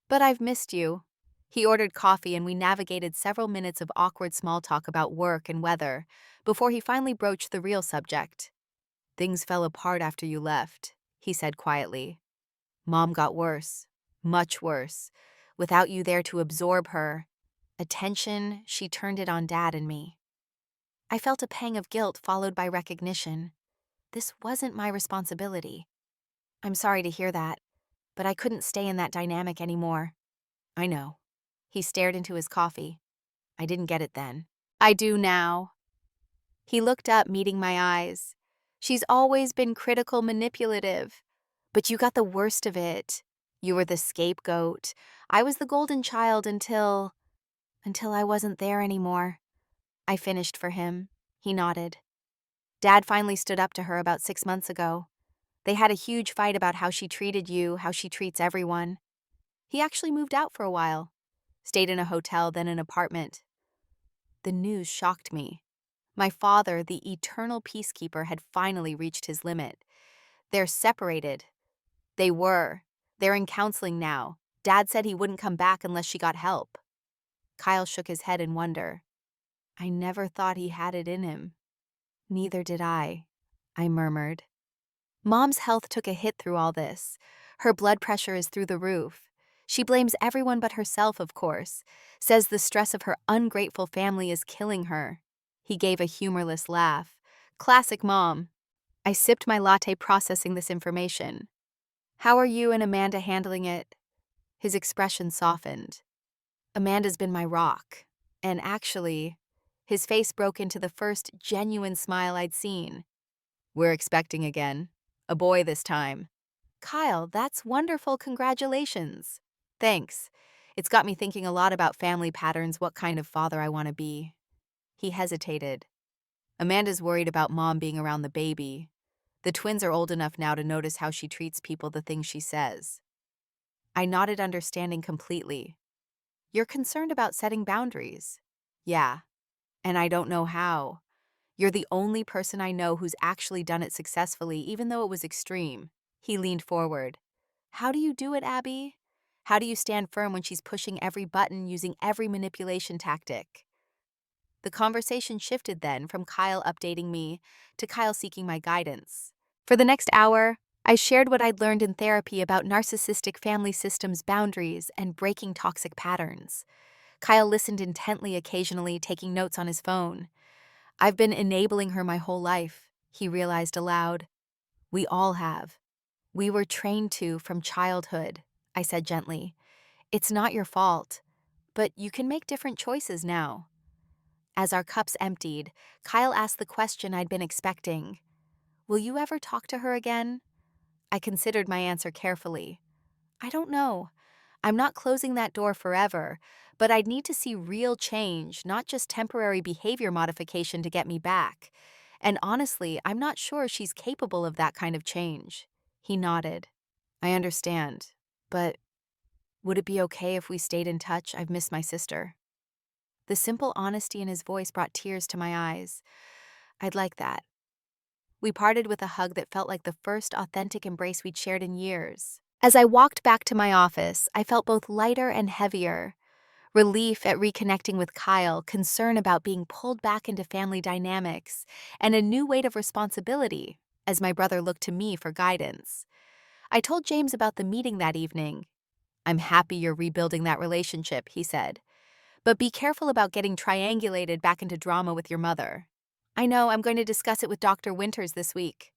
"But I've missed you." He ordered coffee and we navigated several minutes of awkward small talk about work and weather before he finally broached the real subject. "Things fell apart after you left," he said quietly. "Mom got worse, much worse. Without you there to absorb her attention, she turned it on Dad and me." I felt a pang of guilt followed by recognition. This wasn't my responsibility. "I'm sorry to hear that, but I couldn't stay in that dynamic anymore." "I know." He stared into his coffee. "I didn't get it then." "I do now." He looked up, meeting my eyes. "She's always been critical, manipulative. But you got the worst of it. You were the scapegoat. I was the golden child until I wasn't there anymore." I finished for him. He nodded. "Dad finally stood up to her about 6 months ago. They had a huge fight about how she treated you, how she treats everyone. He actually moved out for a while. Stayed in a hotel, then an apartment." The news shocked me. My father, the eternal peacekeeper, had finally reached his limit. They're separated. They were. They're in counseling now. Dad said he wouldn't come back unless she got help. Kyle shook his head in wonder. "I never thought he had it in him." "Neither did I murmured. "Mom's health took a hit through all this. Her blood pressure is through the roof. She blames everyone but herself, of course. Says the stress of her ungrateful family is killing her." He gave a humorless laugh. "Classic Mom." I sipped my latte, processing this information. "How are you and Amanda handling it?" His expression softened. "Amanda's been my rock. And actually," his face broke into the first genuine smile I'd seen. "We're expecting again. A boy this time." "Kyle, that's wonderful. Congratulations." "Thanks. It's got me thinking a lot about family patterns, what kind of father I want to be." He hesitated. "Amanda's worried about Mom being around the baby. The twins are old enough now to notice how she treats people, the things she says." I nodded, understanding completely. "You're concerned about setting boundaries." "Yeah, and I don't know how. You're the only person I know who's actually done it successfully, even though it was extreme." He leaned forward. "How do you do it, Abby? How do you stand firm when she's pushing every button, using every manipulation tactic?" The conversation shifted then from Kyle updating me to Kyle seeking my guidance. For the next hour, I shared what I'd learned in therapy about narcissistic family systems, boundaries, and breaking toxic patterns. Kyle listened intently, occasionally taking notes on his phone. "I've been enabling her my whole life," he realized aloud. "We all have. We were trained to from childhood," I said gently. "It's not your fault, but you can make different choices now." As our cups emptied, Kyle asked the question I'd been expecting. "Will you ever talk to her again?" I considered my answer carefully. "I don't know. I'm not closing that door forever, but I'd need to see real change, not just temporary behavior modification to get me back. And honestly, I'm not sure she's capable of that kind of change." He nodded. "I understand, but would it be okay if we stayed in touch? I've missed my sister." The simple honesty in his voice brought tears to my eyes. "I'd like that." We parted with a hug that felt like the first authentic embrace we'd shared in years. As I walked back to my office, I felt both lighter and heavier. Relief at reconnecting with Kyle, concern about being pulled back into family dynamics, and a new weight of responsibility as my brother looked to me for guidance. I told James about the meeting that evening. "I'm happy you're rebuilding that relationship," he said. "But be careful about getting triangulated back into drama with your mother." "I know, I'm going to discuss it with Dr. Winters this week."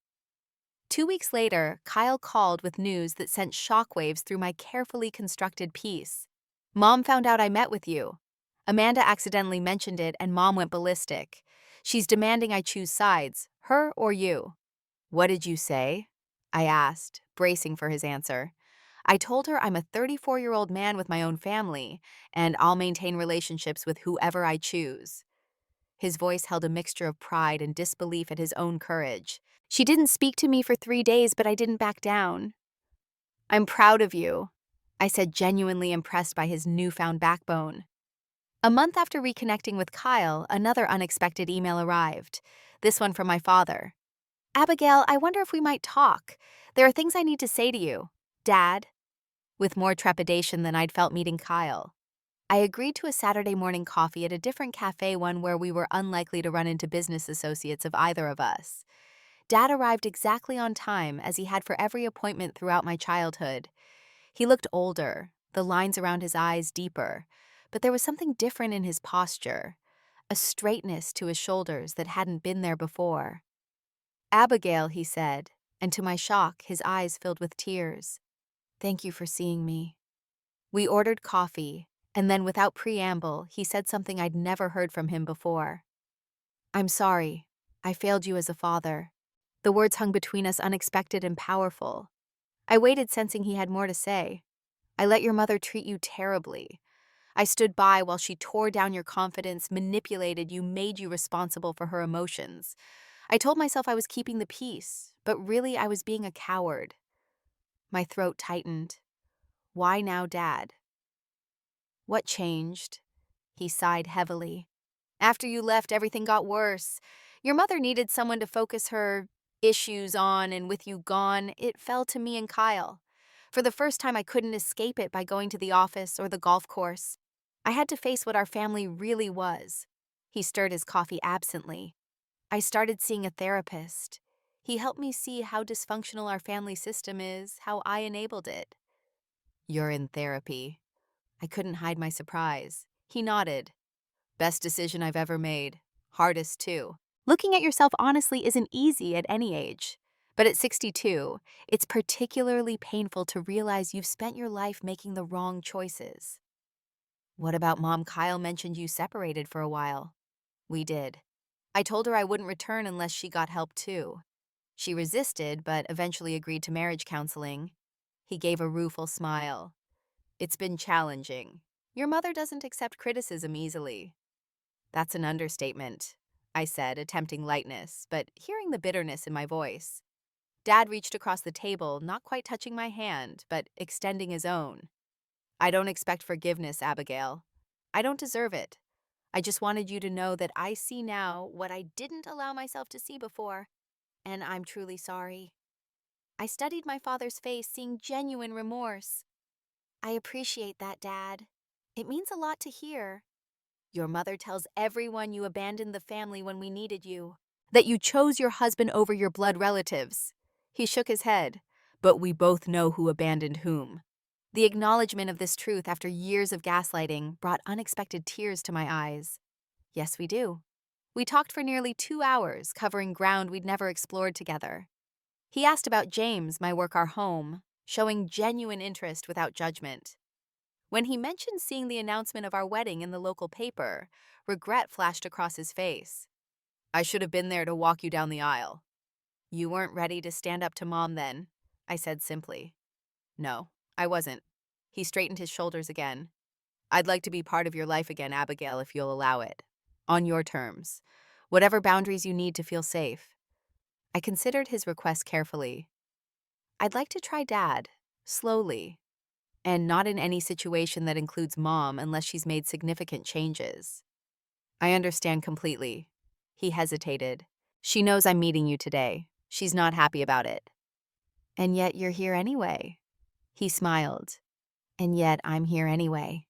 2 weeks later, Kyle called with news that sent shockwaves through my carefully constructed piece. "Mom found out I met with you. Amanda accidentally mentioned it and Mom went ballistic. She's demanding I choose sides, her or you." "What did you say?" I asked, bracing for his answer. "I told her I'm a 34-year-old man with my own family, and I'll maintain relationships with whoever I choose." His voice held a mixture of pride and disbelief at his own courage. "She didn't speak to me for 3 days, but I didn't back down." "I'm proud of you," I said, genuinely impressed by his newfound backbone. A month after reconnecting with Kyle, another unexpected email arrived, this one from my father. "Abigail, I wonder if we might talk. There are things I need to say to you. Dad." With more trepidation than I'd felt meeting Kyle. I agreed to a Saturday morning coffee at a different cafe, one where we were unlikely to run into business associates of either of us. Dad arrived exactly on time, as he had for every appointment throughout my childhood. He looked older, the lines around his eyes deeper, but there was something different in his posture, a straightness to his shoulders that hadn't been there before. "Abigail," he said, and to my shock, his eyes filled with tears. "Thank you for seeing me." We ordered coffee, and then without preamble, he said something I'd never heard from him before. "I'm sorry. I failed you as a father." The words hung between us, unexpected and powerful. I waited, sensing he had more to say. "I let your mother treat you terribly. I stood by while she tore down your confidence, manipulated you, made you responsible for her emotions. I told myself I was keeping the peace, but really I was being a coward." My throat tightened. "Why now, Dad?" "What changed?" He sighed heavily. "After you left, everything got worse. Your mother needed someone to focus her issues on, and with you gone, it fell to me and Kyle. For the first time, I couldn't escape it by going to the office or the golf course. I had to face what our family really was." He stirred his coffee absently. "I started seeing a therapist. He helped me see how dysfunctional our family system is, how I enabled it." "You're in therapy." I couldn't hide my surprise. He nodded. "Best decision I've ever made. Hardest, too. Looking at yourself honestly isn't easy at any age. But at 62, it's particularly painful to realize you've spent your life making the wrong choices." "What about Mom? Kyle mentioned you separated for a while." "We did. I told her I wouldn't return unless she got help, too. She resisted, but eventually agreed to marriage counseling." He gave a rueful smile. "It's been challenging. Your mother doesn't accept criticism easily." "That's an understatement," I said, attempting lightness, but hearing the bitterness in my voice. Dad reached across the table, not quite touching my hand, but extending his own. "I don't expect forgiveness, Abigail. I don't deserve it. I just wanted you to know that I see now what I didn't allow myself to see before, and I'm truly sorry." I studied my father's face, seeing genuine remorse. "I appreciate that, Dad. It means a lot to hear. Your mother tells everyone you abandoned the family when we needed you, that you chose your husband over your blood relatives." He shook his head. "But we both know who abandoned whom." The acknowledgement of this truth after years of gaslighting brought unexpected tears to my eyes. "Yes, we do." We talked for nearly 2 hours, covering ground we'd never explored together. He asked about James, my work, our home, showing genuine interest without judgment. When he mentioned seeing the announcement of our wedding in the local paper, regret flashed across his face. "I should have been there to walk you down the aisle." "You weren't ready to stand up to Mom then," I said simply. "No, I wasn't." He straightened his shoulders again. "I'd like to be part of your life again, Abigail, if you'll allow it. On your terms. Whatever boundaries you need to feel safe." I considered his request carefully. "I'd like to try Dad, slowly, and not in any situation that includes Mom unless she's made significant changes." "I understand completely." He hesitated. "She knows I'm meeting you today. She's not happy about it. And yet you're here anyway. He smiled. And yet I'm here anyway.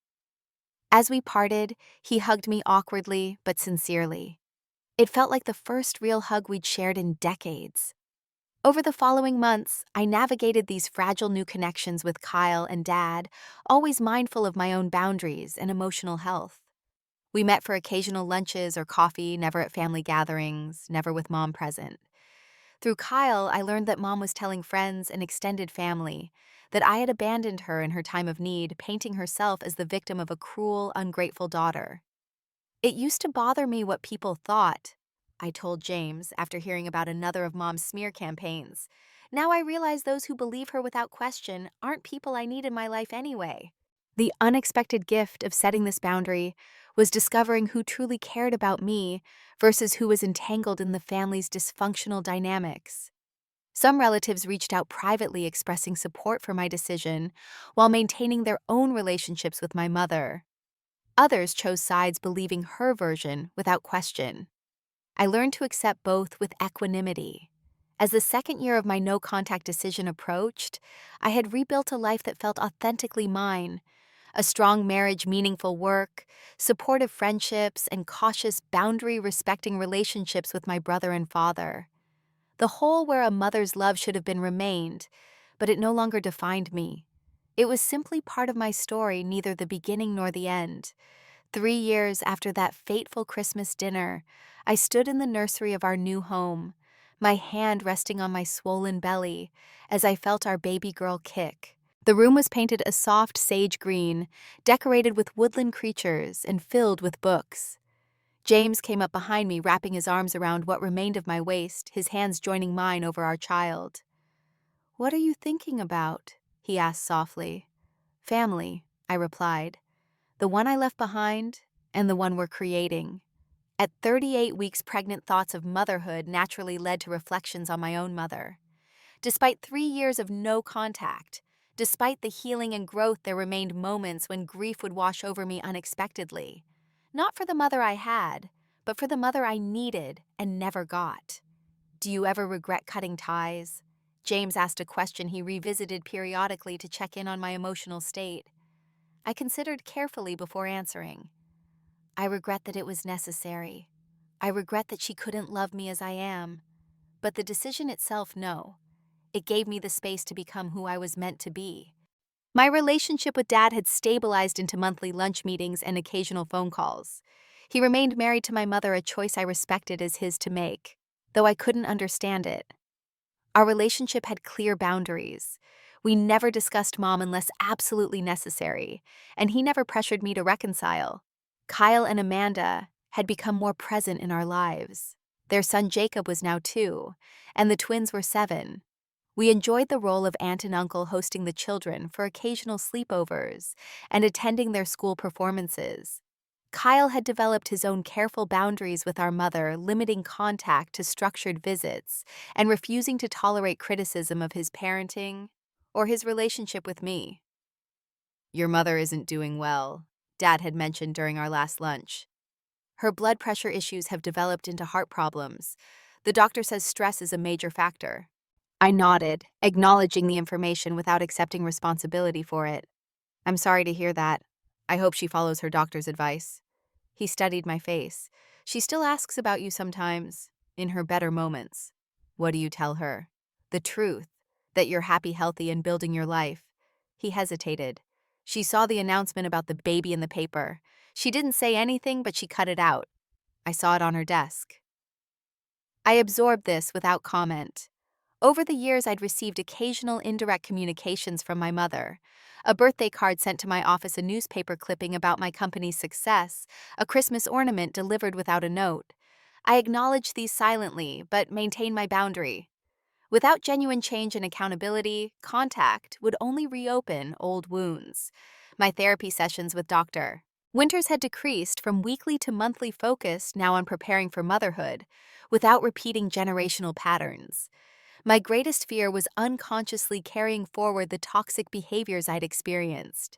As we parted, he hugged me awkwardly but sincerely. It felt like the first real hug we'd shared in decades. Over the following months, I navigated these fragile new connections with Kyle and Dad, always mindful of my own boundaries and emotional health. We met for occasional lunches or coffee, never at family gatherings, never with Mom present. Through Kyle, I learned that Mom was telling friends and extended family that I had abandoned her in her time of need, painting herself as the victim of a cruel, ungrateful daughter. It used to bother me what people thought, I told James after hearing about another of Mom's smear campaigns. Now I realize those who believe her without question aren't people I need in my life anyway. The unexpected gift of setting this boundary was discovering who truly cared about me versus who was entangled in the family's dysfunctional dynamics. Some relatives reached out privately expressing support for my decision while maintaining their own relationships with my mother. Others chose sides believing her version without question. I learned to accept both with equanimity. As the second year of my no-contact decision approached, I had rebuilt a life that felt authentically mine. A strong marriage, meaningful work, supportive friendships, and cautious, boundary-respecting relationships with my brother and father. The whole where a mother's love should have been remained, but it no longer defined me. It was simply part of my story, neither the beginning nor the end. 3 years after that fateful Christmas dinner, I stood in the nursery of our new home, my hand resting on my swollen belly as I felt our baby girl kick. The room was painted a soft sage green, decorated with woodland creatures and filled with books. James came up behind me, wrapping his arms around what remained of my waist, his hands joining mine over our child. "What are you thinking about?" he asked softly. "Family," I replied. "The one I left behind and the one we're creating." At 38 weeks pregnant, thoughts of motherhood naturally led to reflections on my own mother. Despite 3 years of no contact, despite the healing and growth, there remained moments when grief would wash over me unexpectedly. Not for the mother I had, but for the mother I needed and never got. "Do you ever regret cutting ties?" James asked a question he revisited periodically to check in on my emotional state. I considered carefully before answering. "I regret that it was necessary. I regret that she couldn't love me as I am. But the decision itself, no. It gave me the space to become who I was meant to be." My relationship with Dad had stabilized into monthly lunch meetings and occasional phone calls. He remained married to my mother, a choice I respected as his to make, though I couldn't understand it. Our relationship had clear boundaries. We never discussed Mom unless absolutely necessary, and he never pressured me to reconcile. Kyle and Amanda had become more present in our lives. Their son Jacob was now 2, and the twins were 7. We enjoyed the role of aunt and uncle, hosting the children for occasional sleepovers and attending their school performances. Kyle had developed his own careful boundaries with our mother, limiting contact to structured visits and refusing to tolerate criticism of his parenting or his relationship with me. "Your mother isn't doing well," Dad had mentioned during our last lunch. "Her blood pressure issues have developed into heart problems. The doctor says stress is a major factor." I nodded, acknowledging the information without accepting responsibility for it. "I'm sorry to hear that. I hope she follows her doctor's advice." He studied my face. "She still asks about you sometimes, in her better moments." "What do you tell her?" "The truth, that you're happy, healthy, and building your life." He hesitated. "She saw the announcement about the baby in the paper. She didn't say anything, but she cut it out. I saw it on her desk." I absorbed this without comment. Over the years, I'd received occasional indirect communications from my mother. A birthday card sent to my office, a newspaper clipping about my company's success, a Christmas ornament delivered without a note. I acknowledged these silently, but maintained my boundary. Without genuine change and accountability, contact would only reopen old wounds. My therapy sessions with Dr. Winters had decreased from weekly to monthly focus now on preparing for motherhood, without repeating generational patterns. My greatest fear was unconsciously carrying forward the toxic behaviors I'd experienced.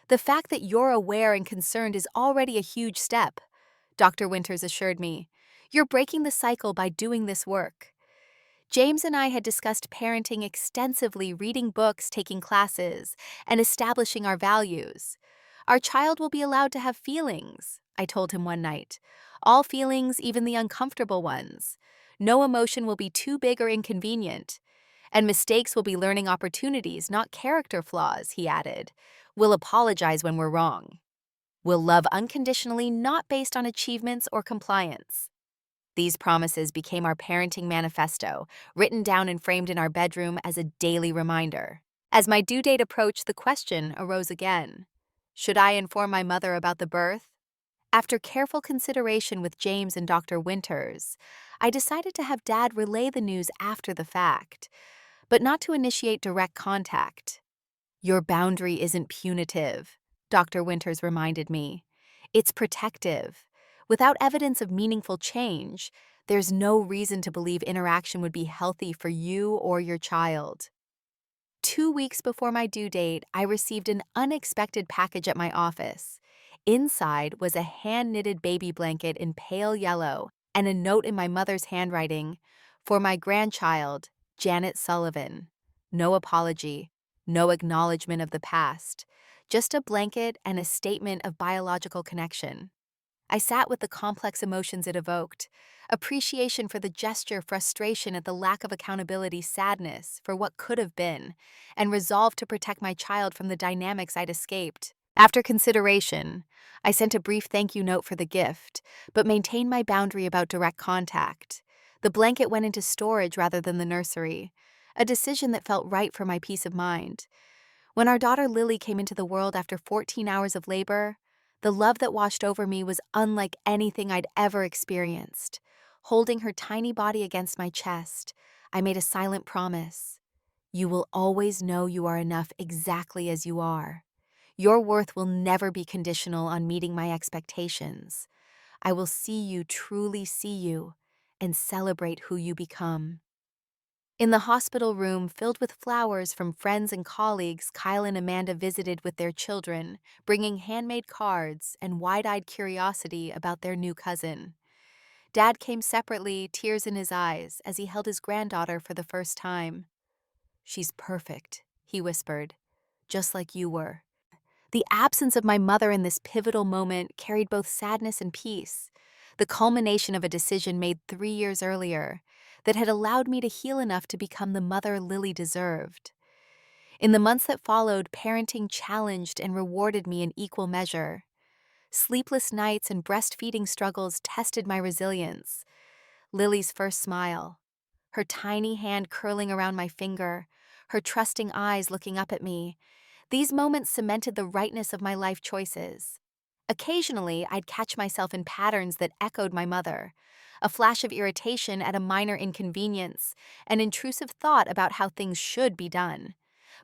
"The fact that you're aware and concerned is already a huge step," Dr. Winters assured me. "You're breaking the cycle by doing this work." James and I had discussed parenting extensively, reading books, taking classes, and establishing our values. Our child will be allowed to have feelings, I told him one night. All feelings, even the uncomfortable ones. No emotion will be too big or inconvenient. And mistakes will be learning opportunities, not character flaws, he added. We'll apologize when we're wrong. We'll love unconditionally, not based on achievements or compliance. These promises became our parenting manifesto, written down and framed in our bedroom as a daily reminder. As my due date approached, the question arose again. Should I inform my mother about the birth? After careful consideration with James and Dr. Winters, I decided to have Dad relay the news after the fact, but not to initiate direct contact. Your boundary isn't punitive, Dr. Winters reminded me. It's protective. Without evidence of meaningful change, there's no reason to believe interaction would be healthy for you or your child. 2 weeks before my due date, I received an unexpected package at my office. Inside was a hand-knitted baby blanket in pale yellow and a note in my mother's handwriting, "For my grandchild, Janet Sullivan." No apology, no acknowledgement of the past, just a blanket and a statement of biological connection. I sat with the complex emotions it evoked: appreciation for the gesture, frustration at the lack of accountability, sadness for what could have been, and resolve to protect my child from the dynamics I'd escaped. After consideration, I sent a brief thank you note for the gift, but maintained my boundary about direct contact. The blanket went into storage rather than the nursery, a decision that felt right for my peace of mind. When our daughter Lily came into the world after 14 hours of labor, the love that washed over me was unlike anything I'd ever experienced. Holding her tiny body against my chest, I made a silent promise. You will always know you are enough exactly as you are. Your worth will never be conditional on meeting my expectations. I will see you, truly see you, and celebrate who you become. In the hospital room filled with flowers from friends and colleagues, Kyle and Amanda visited with their children, bringing handmade cards and wide-eyed curiosity about their new cousin. Dad came separately, tears in his eyes, as he held his granddaughter for the first time. "She's perfect," he whispered, "just like you were." The absence of my mother in this pivotal moment carried both sadness and peace, the culmination of a decision made 3 years earlier that had allowed me to heal enough to become the mother Lily deserved. In the months that followed, parenting challenged and rewarded me in equal measure. Sleepless nights and breastfeeding struggles tested my resilience. Lily's first smile, her tiny hand curling around my finger, her trusting eyes looking up at me, these moments cemented the rightness of my life choices. Occasionally, I'd catch myself in patterns that echoed my mother: a flash of irritation at a minor inconvenience, an intrusive thought about how things should be done.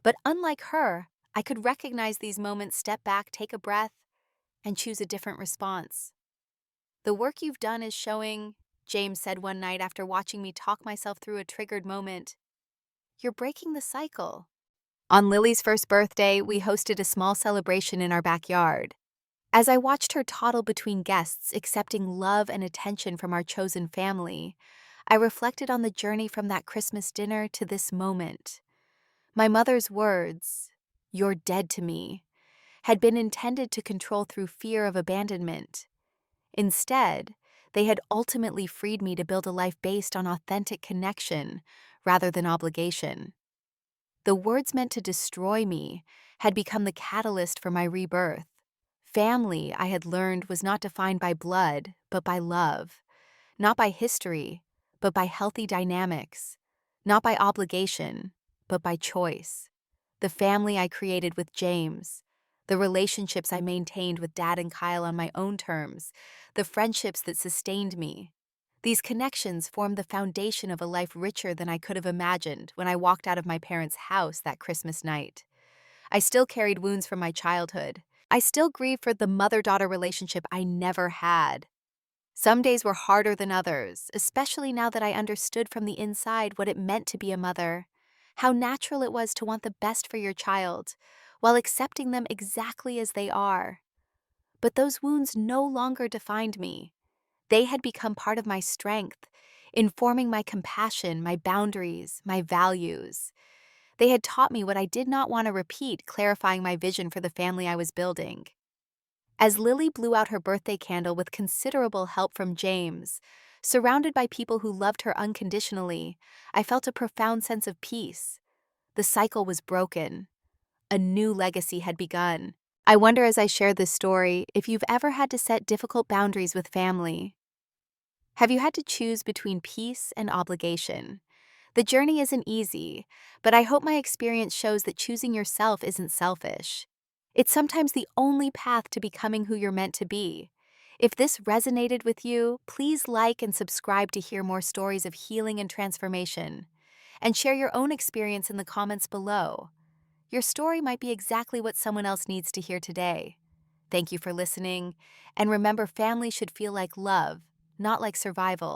But unlike her, I could recognize these moments, step back, take a breath, and choose a different response. "The work you've done is showing," James said one night after watching me talk myself through a triggered moment. "You're breaking the cycle." On Lily's first birthday, we hosted a small celebration in our backyard. As I watched her toddle between guests, accepting love and attention from our chosen family, I reflected on the journey from that Christmas dinner to this moment. My mother's words, "You're dead to me," had been intended to control through fear of abandonment. Instead, they had ultimately freed me to build a life based on authentic connection rather than obligation. The words meant to destroy me had become the catalyst for my rebirth. Family, I had learned, was not defined by blood, but by love. Not by history, but by healthy dynamics. Not by obligation, but by choice. The family I created with James, the relationships I maintained with Dad and Kyle on my own terms, the friendships that sustained me. These connections formed the foundation of a life richer than I could have imagined when I walked out of my parents' house that Christmas night. I still carried wounds from my childhood. I still grieve for the mother-daughter relationship I never had. Some days were harder than others, especially now that I understood from the inside what it meant to be a mother, how natural it was to want the best for your child, while accepting them exactly as they are. But those wounds no longer defined me. They had become part of my strength, informing my compassion, my boundaries, my values. They had taught me what I did not want to repeat, clarifying my vision for the family I was building. As Lily blew out her birthday candle with considerable help from James, surrounded by people who loved her unconditionally, I felt a profound sense of peace. The cycle was broken. A new legacy had begun. I wonder as I share this story if you've ever had to set difficult boundaries with family. Have you had to choose between peace and obligation? The journey isn't easy, but I hope my experience shows that choosing yourself isn't selfish. It's sometimes the only path to becoming who you're meant to be. If this resonated with you, please like and subscribe to hear more stories of healing and transformation. And share your own experience in the comments below. Your story might be exactly what someone else needs to hear today. Thank you for listening, and remember, family should feel like love, not like survival.